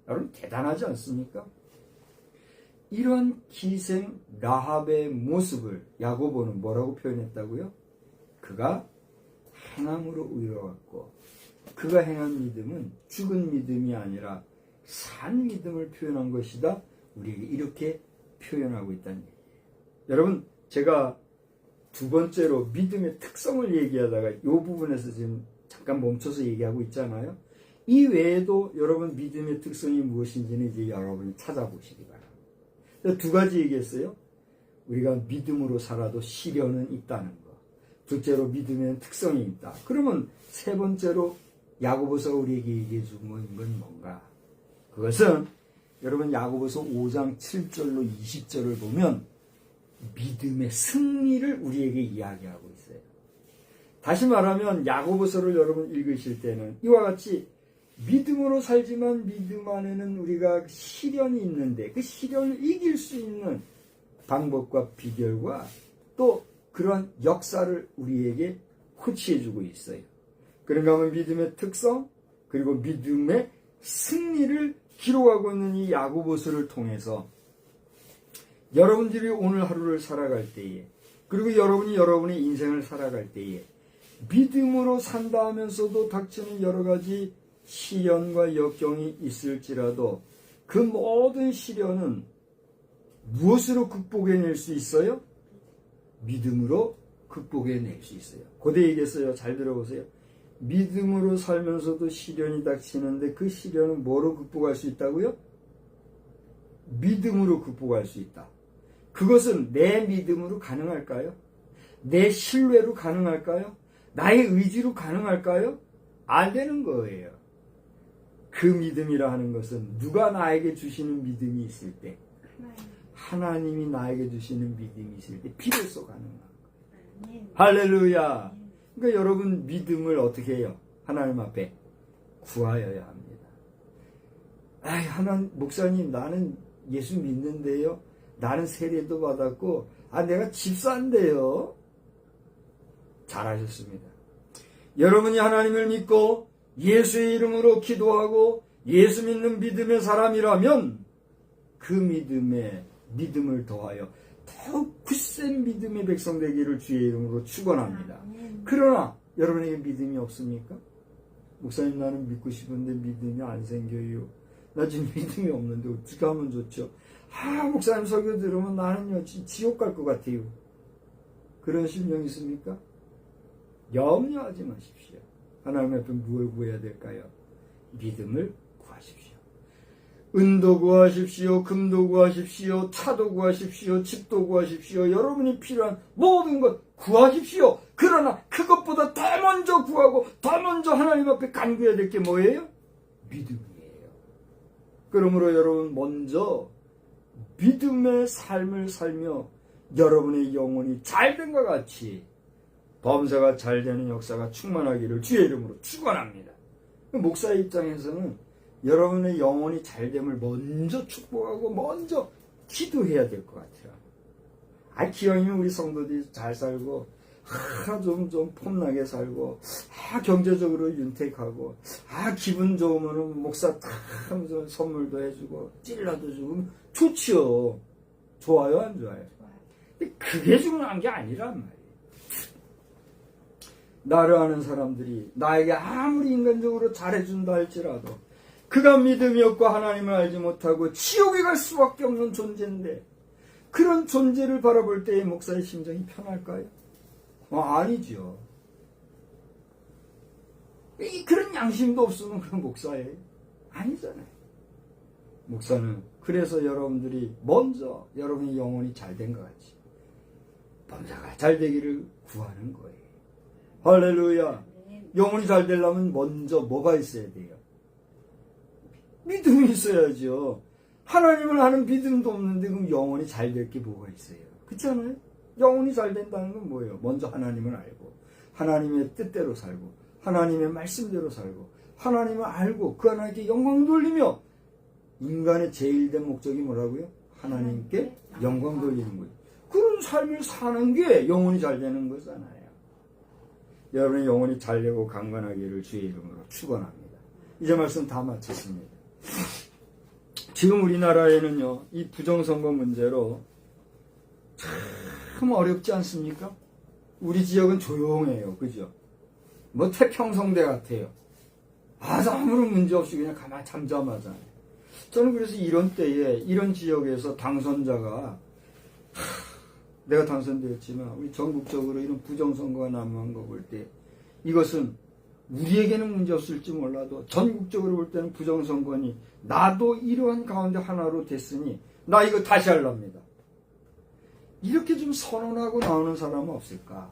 Speaker 1: 여러분 대단하지 않습니까? 이런 기생 라합의 모습을 야고보는 뭐라고 표현했다고요? 그가 행함으로 의로웠고 그가 행한 믿음은 죽은 믿음이 아니라 산 믿음을 표현한 것이다. 우리에게 이렇게 표현하고 있다는 얘기예요. 여러분 제가 두 번째로 믿음의 특성을 얘기하다가 이 부분에서 지금 잠깐 멈춰서 얘기하고 있잖아요. 이 외에도 여러분 믿음의 특성이 무엇인지는 이제 여러분이 찾아보시기 바랍니다. 두 가지 얘기했어요. 우리가 믿음으로 살아도 시련은 있다는 거. 둘째로 믿음의 특성이 있다. 그러면 세 번째로 야고보서가 우리에게 얘기해 준 건 뭔가? 그것은 여러분 야고보서 5장 7절로 20절을 보면 믿음의 승리를 우리에게 이야기하고 있어요. 다시 말하면 야고보서를 여러분 읽으실 때는 이와 같이 믿음으로 살지만 믿음 안에는 우리가 시련이 있는데 그 시련을 이길 수 있는 방법과 비결과 또 그런 역사를 우리에게 호치해주고 있어요. 그런가 하면 믿음의 특성, 그리고 믿음의 승리를 기록하고 있는 이 야고보서를 통해서 여러분들이 오늘 하루를 살아갈 때에, 그리고 여러분이 여러분의 인생을 살아갈 때에 믿음으로 산다 하면서도 닥치는 여러 가지 시련과 역경이 있을지라도 그 모든 시련은 무엇으로 극복해낼 수 있어요? 믿음으로 극복해낼 수 있어요. 고대 얘기했어요. 잘 들어보세요. 믿음으로 살면서도 시련이 닥치는데 그 시련은 뭐로 극복할 수 있다고요? 믿음으로 극복할 수 있다. 그것은 내 믿음으로 가능할까요? 내 신뢰로 가능할까요? 나의 의지로 가능할까요? 안 되는 거예요. 그 믿음이라 하는 것은 누가 나에게 주시는 믿음이 있을 때, 하나님이 나에게 주시는 믿음이 있을 때 비로소 가능한 거예요. 할렐루야. 그러니까 여러분 믿음을 어떻게 해요? 하나님 앞에 구하여야 합니다. 아이, 하나님, 목사님, 나는 예수 믿는데요. 나는 세례도 받았고, 내가 집사인데요. 잘하셨습니다. 여러분이 하나님을 믿고 예수의 이름으로 기도하고 예수 믿는 믿음의 사람이라면 그 믿음에 믿음을 더하여 더욱 굳센 믿음의 백성 되기를 주의 이름으로 축원합니다. 그러나 여러분에게 믿음이 없습니까? 목사님, 나는 믿고 싶은데 믿음이 안 생겨요. 나 지금 믿음이 없는데 어떻게 하면 좋죠? 목사님 설교 들으면 나는요 지옥 갈 것 같아요. 그런 심령 있습니까? 염려하지 마십시오. 하나님 앞에 무엇을 구해야 될까요? 믿음을 구하십시오. 은도 구하십시오. 금도 구하십시오. 차도 구하십시오. 집도 구하십시오. 여러분이 필요한 모든 것 구하십시오. 그러나 그것보다 더 먼저 구하고 더 먼저 하나님 앞에 간구해야 될 게 뭐예요? 믿음이에요. 그러므로 여러분 먼저 믿음의 삶을 살며 여러분의 영혼이 잘된과 같이 범사가 잘되는 역사가 충만하기를 주의 이름으로 축원합니다. 목사의 입장에서는 여러분의 영혼이 잘됨을 먼저 축복하고 먼저 기도해야 될 것 같아요. 기왕이면 우리 성도들이 잘 살고 좀 폼나게 살고 경제적으로 윤택하고 기분 좋으면 목사 탁 하면서 선물도 해주고 찔러도 주고 좋지요. 좋아요, 안 좋아요? 근데 그게 중요한 게 아니란 말이에요. 나를 아는 사람들이 나에게 아무리 인간적으로 잘해준다 할지라도 그가 믿음이 없고 하나님을 알지 못하고 지옥에 갈 수밖에 없는 존재인데 그런 존재를 바라볼 때의 목사의 심정이 편할까요? 아니죠. 그런 양심도 없으면 그런 목사예요? 아니잖아요. 목사는 그래서 여러분들이 먼저 여러분의 영혼이 잘된 것 같이 범사가 잘 되기를 구하는 거예요. 할렐루야. 영혼이 잘 되려면 먼저 뭐가 있어야 돼요? 믿음이 있어야죠. 하나님을 아는 믿음도 없는데 그럼 영혼이 잘 될 게 뭐가 있어요? 그렇잖아요? 영혼이 잘 된다는 건 뭐예요? 먼저 하나님을 알고 하나님의 뜻대로 살고 하나님의 말씀대로 살고 하나님을 알고 그 하나님께 영광 돌리며 인간의 제일된 목적이 뭐라고요? 하나님께 영광 돌리는 거예요. 그런 삶을 사는 게 영혼이 잘 되는 거잖아요. 여러분의 영혼이 잘 되고 강건하기를 주의 이름으로 축원합니다. 이제 말씀 다 마쳤습니다. 지금 우리나라에는요, 이 부정선거 문제로 참 어렵지 않습니까? 우리 지역은 조용해요. 그죠? 뭐 태평성대 같아요. 아무런 문제 없이 그냥 가만히 잠잠하잖아요. 저는 그래서 이런 때에 이런 지역에서 당선자가 내가 당선되었지만 우리 전국적으로 이런 부정선거가 난무한 거 볼 때 이것은 우리에게는 문제 없을지 몰라도 전국적으로 볼 때는 부정선거니 나도 이러한 가운데 하나로 됐으니 나 이거 다시 하랍니다. 이렇게 좀 선언하고 나오는 사람은 없을까?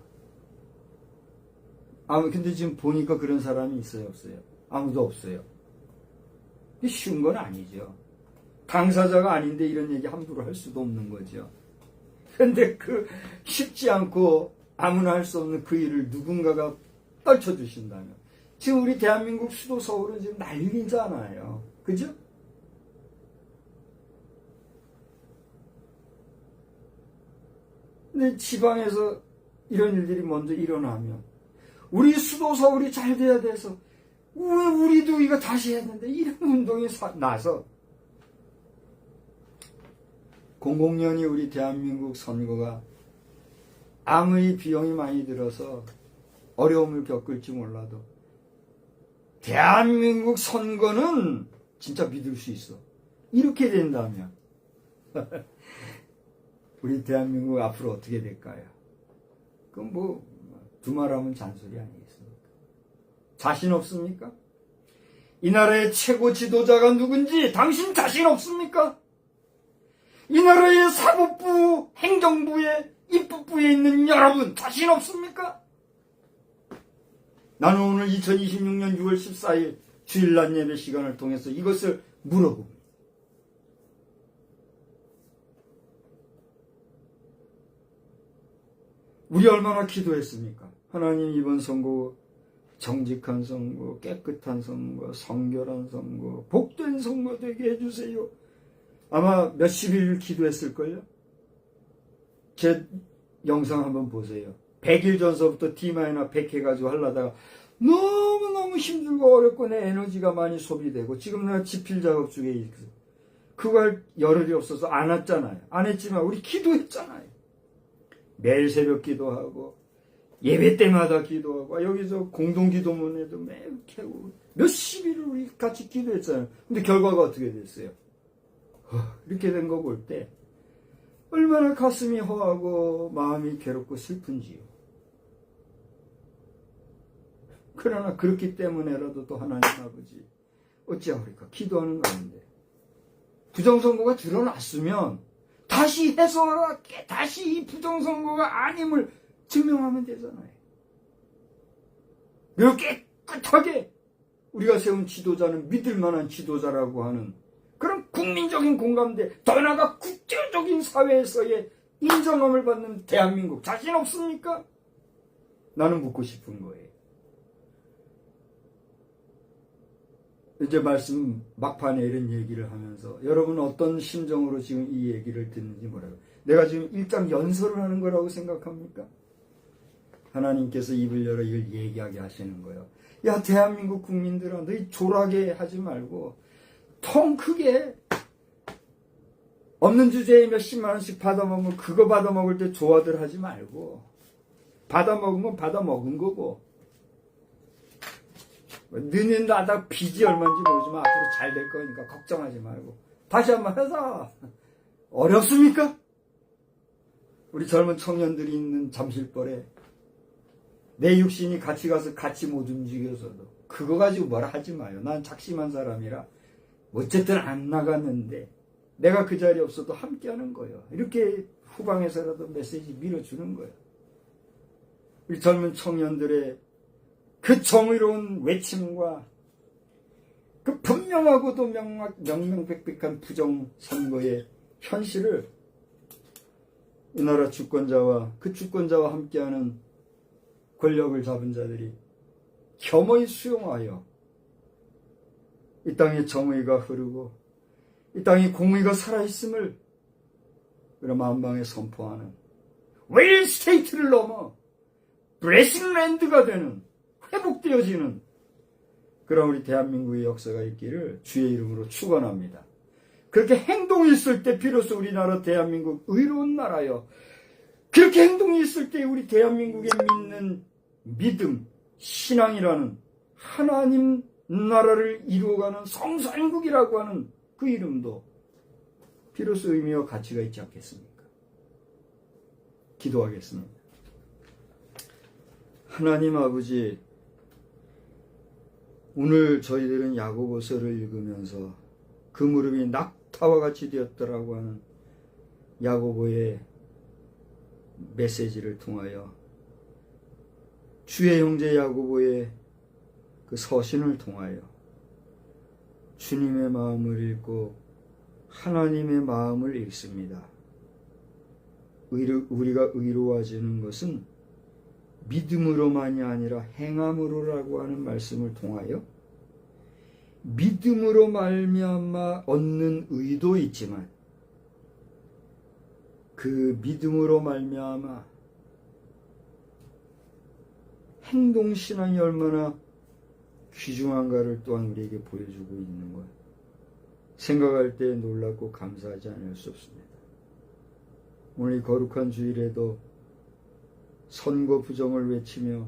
Speaker 1: 근데 지금 보니까 그런 사람이 있어요, 없어요? 아무도 없어요. 이게 쉬운 건 아니죠. 당사자가 아닌데 이런 얘기 함부로 할 수도 없는 거죠. 근데 쉽지 않고 아무나 할 수 없는 그 일을 누군가가 떨쳐주신다면 지금 우리 대한민국 수도 서울은 지금 난리잖아요. 그죠? 근데 지방에서 이런 일들이 먼저 일어나면 우리 수도 서울이 잘 돼야 돼서 왜 우리도 이거 다시 해야 되는데 이런 운동이 나서 00년이 우리 대한민국 선거가 아무리 비용이 많이 들어서 어려움을 겪을지 몰라도 대한민국 선거는 진짜 믿을 수 있어. 이렇게 된다면 우리 대한민국 앞으로 어떻게 될까요? 그럼 뭐 두말하면 잔소리 아니겠습니까? 자신 없습니까? 이 나라의 최고 지도자가 누군지 당신 자신 없습니까? 이 나라의 사법부, 행정부에, 입법부에 있는 여러분 자신 없습니까? 나는 오늘 2026년 6월 14일 주일날 예배 시간을 통해서 이것을 물어봅니다. 우리 얼마나 기도했습니까? 하나님 이번 선거 정직한 선거, 깨끗한 선거, 성결한 선거, 복된 선거 되게 해주세요. 아마 몇십일 기도했을걸요? 제 영상 한번 보세요. 100일 전서부터 D-100 해가지고 하려다가 너무너무 힘들고 어렵고 내 에너지가 많이 소비되고 지금 내가 지필 작업 중에 있어요. 그거 할 여력이 없어서 안 했잖아요. 안 했지만 우리 기도했잖아요. 매일 새벽 기도하고 예배 때마다 기도하고 여기서 공동기도문에도 매일 캐고 몇십일을 우리 같이 기도했잖아요. 근데 결과가 어떻게 됐어요? 이렇게 된 거 볼 때 얼마나 가슴이 허하고 마음이 괴롭고 슬픈지요. 그러나 그렇기 때문에라도 또 하나님 아버지 어찌하오리까 기도하는 가운데 부정선거가 드러났으면 다시 해소하라, 다시 이 부정선거가 아님을 증명하면 되잖아요. 이렇게 깨끗하게 우리가 세운 지도자는 믿을 만한 지도자라고 하는 그런 국민적인 공감대, 더 나아가 국제적인 사회에서의 인정함을 받는 대한민국 자신 없습니까? 나는 묻고 싶은 거예요. 이제 말씀 막판에 이런 얘기를 하면서 여러분 어떤 심정으로 지금 이 얘기를 듣는지 뭐라고. 내가 지금 일장 연설을 하는 거라고 생각합니까? 하나님께서 입을 열어 이걸 얘기하게 하시는 거예요. 야, 대한민국 국민들아, 너희 졸하게 하지 말고 통 크게 없는 주제에 몇십만 원씩 받아먹으면 그거 받아먹을 때 조화들 하지 말고 받아먹은 건 받아먹은 거고 너는 나다 빚이 얼마인지 모르지만 앞으로 잘 될 거니까 걱정하지 말고 다시 한번 해서 어렵습니까? 우리 젊은 청년들이 있는 잠실벌에 내 육신이 같이 가서 같이 못 움직여서도 그거 가지고 뭐라 하지 마요. 난 작심한 사람이라 어쨌든 안 나갔는데 내가 그 자리에 없어도 함께하는 거예요. 이렇게 후방에서라도 메시지 밀어주는 거예요. 우리 젊은 청년들의 그 정의로운 외침과 그 분명하고도 명명백백한 부정선거의 현실을 이 나라 주권자와 그 주권자와 함께하는 권력을 잡은 자들이 겸허히 수용하여 이 땅에 정의가 흐르고 이 땅에 공의가 살아있음을 그런 만방에 선포하는 웨일 스테이트를 넘어 블레싱랜드가 되는 회복되어지는 그런 우리 대한민국의 역사가 있기를 주의 이름으로 축원합니다. 그렇게 행동이 있을 때 비로소 우리나라 대한민국 의로운 나라요. 그렇게 행동이 있을 때 우리 대한민국에 믿는 믿음, 신앙이라는 하나님 나라를 이루어가는 성산국이라고 하는 그 이름도 비로소 의미와 가치가 있지 않겠습니까? 기도하겠습니다. 하나님 아버지, 오늘 저희들은 야고보서를 읽으면서 그 무릎이 낙타와 같이 되었더라고 하는 야고보의 메시지를 통하여 주의 형제 야고보의 그 서신을 통하여 주님의 마음을 읽고 하나님의 마음을 읽습니다. 우리가 의로워지는 것은 믿음으로만이 아니라 행함으로라고 하는 말씀을 통하여 믿음으로 말미암아 얻는 의도 있지만 그 믿음으로 말미암아 행동신앙이 얼마나 귀중한가를 또한 우리에게 보여주고 있는 거예요. 생각할 때 놀랍고 감사하지 않을 수 없습니다. 오늘 이 거룩한 주일에도 선거 부정을 외치며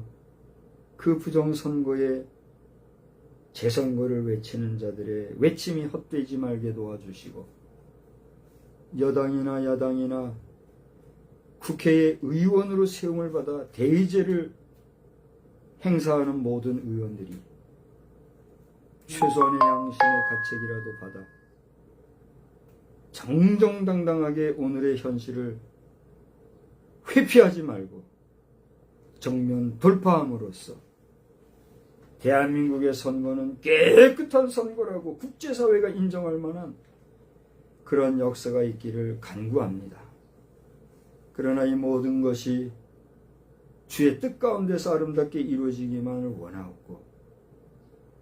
Speaker 1: 그 부정 선거에 재선거를 외치는 자들의 외침이 헛되지 말게 도와주시고, 여당이나 야당이나 국회의 의원으로 세움을 받아 대의제를 행사하는 모든 의원들이 최소한의 양심의 가책이라도 받아 정정당당하게 오늘의 현실을 회피하지 말고 정면 돌파함으로써 대한민국의 선거는 깨끗한 선거라고 국제사회가 인정할 만한 그런 역사가 있기를 간구합니다. 그러나 이 모든 것이 주의 뜻 가운데서 아름답게 이루어지기만을 원하옵고,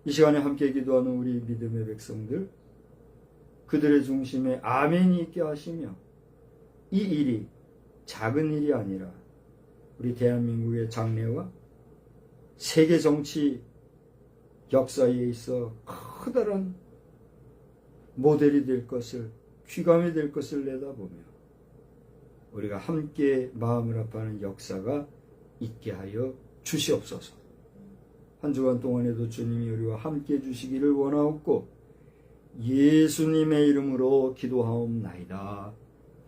Speaker 1: 이 시간에 함께 기도하는 우리 믿음의 백성들, 그들의 중심에 아멘이 있게 하시며, 이 일이 작은 일이 아니라 우리 대한민국의 장래와 세계 정치 역사에 있어 커다란 모델이 될 것을, 귀감이 될 것을 내다보며 우리가 함께 마음을 합하는 역사가 있게 하여 주시옵소서. 한 주간 동안에도 주님이 우리와 함께 해주시기를 원하옵고 예수님의 이름으로 기도하옵나이다.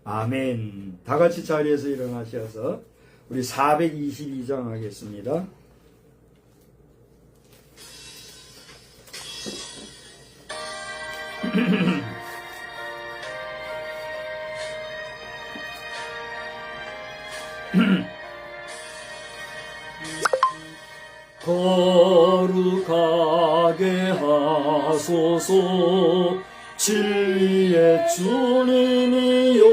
Speaker 1: 아멘. 다 같이 자리에서 일어나셔서 우리 422장 하겠습니다. 거룩하게 하소서 진리의 주님이요,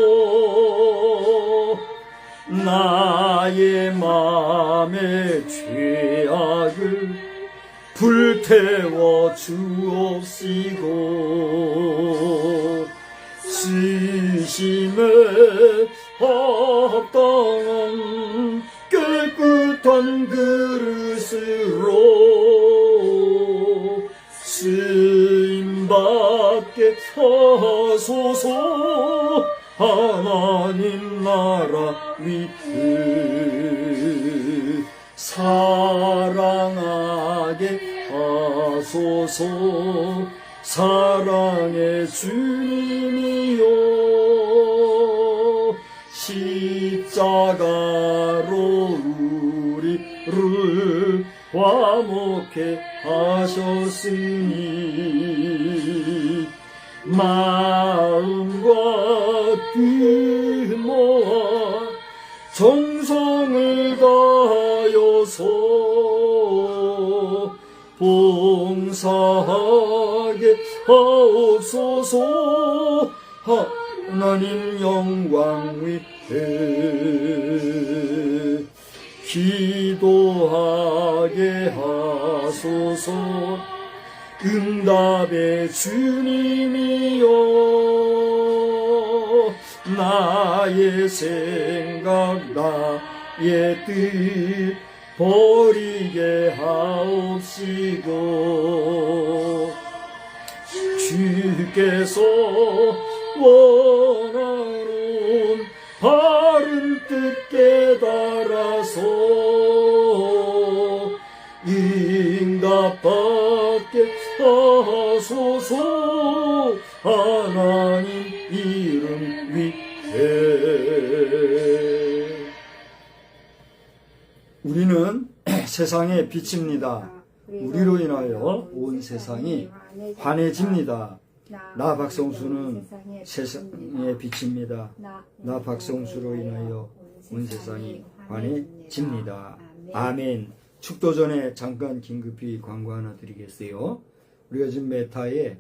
Speaker 1: 나의 맘의 죄악을 불태워 주옵시고 쓰심에 합당한 깨끗한 그릇으로 쓰임받게 하소서. 하나님 나라 위에 사랑하게 하소서. 사랑의 주님이요, 십자가로 우리를 화목해 하셨으니 마음과 뜻 모아 정성을 다하여서 봉사하게 하옵소서. 하나님 영광 위에 기도하게 하소서. 응답의 주님이여, 나의 생각 나의 뜻 버리게 하옵시고 주께서 원하는 바른 뜻 깨달아서 응답받게 하소서. 하나님 이름 위에 우리는 세상의 빛입니다. 우리로 인하여 온 세상이 환해집니다. 나 박성수는 세상의 빛입니다. 나 박성수로 인하여 온 세상이 환해집니다. 아멘. 축도 전에 잠깐 긴급히 광고 하나 드리겠어요. 우리가 지금 메타에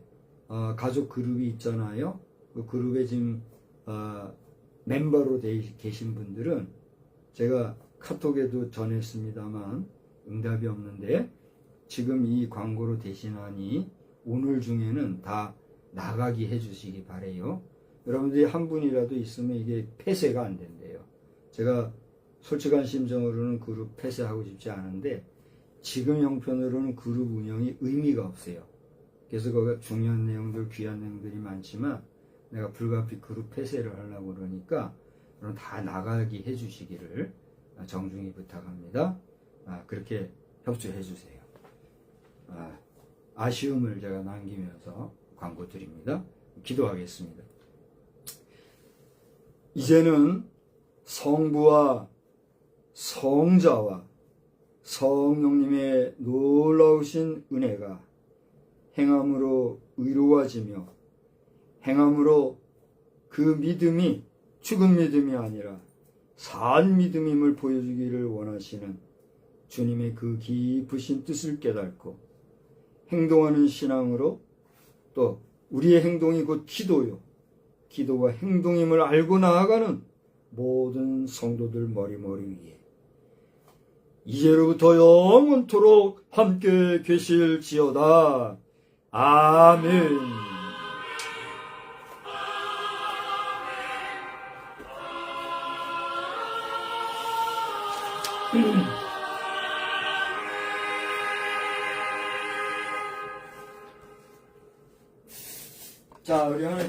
Speaker 1: 가족 그룹이 있잖아요. 그 그룹에 지금 멤버로 계신 분들은 제가 카톡에도 전했습니다만 응답이 없는데, 지금 이 광고로 대신하니 오늘 중에는 다 나가게 해주시기 바래요. 여러분들이 한 분이라도 있으면 이게 폐쇄가 안 된대요. 제가 솔직한 심정으로는 그룹 폐쇄하고 싶지 않은데 지금 형편으로는 그룹 운영이 의미가 없어요. 그래서 거기 중요한 내용들, 귀한 내용들이 많지만 내가 불가피 그룹 폐쇄를 하려고 그러니까 그럼 다 나가게 해주시기를 정중히 부탁합니다. 그렇게 협조해 주세요. 아쉬움을 제가 남기면서 광고 드립니다. 기도하겠습니다. 이제는 성부와 성자와 성령님의 놀라우신 은혜가 행함으로 의로워지며 행함으로 그 믿음이 죽은 믿음이 아니라 산 믿음임을 보여주기를 원하시는 주님의 그 깊으신 뜻을 깨닫고 행동하는 신앙으로 또 우리의 행동이 곧 기도요. 기도가 행동임을 알고 나아가는 모든 성도들 머리머리 위에 이제로부터 영원토록 함께 계실지어다. 아멘. 자, 우리 하나님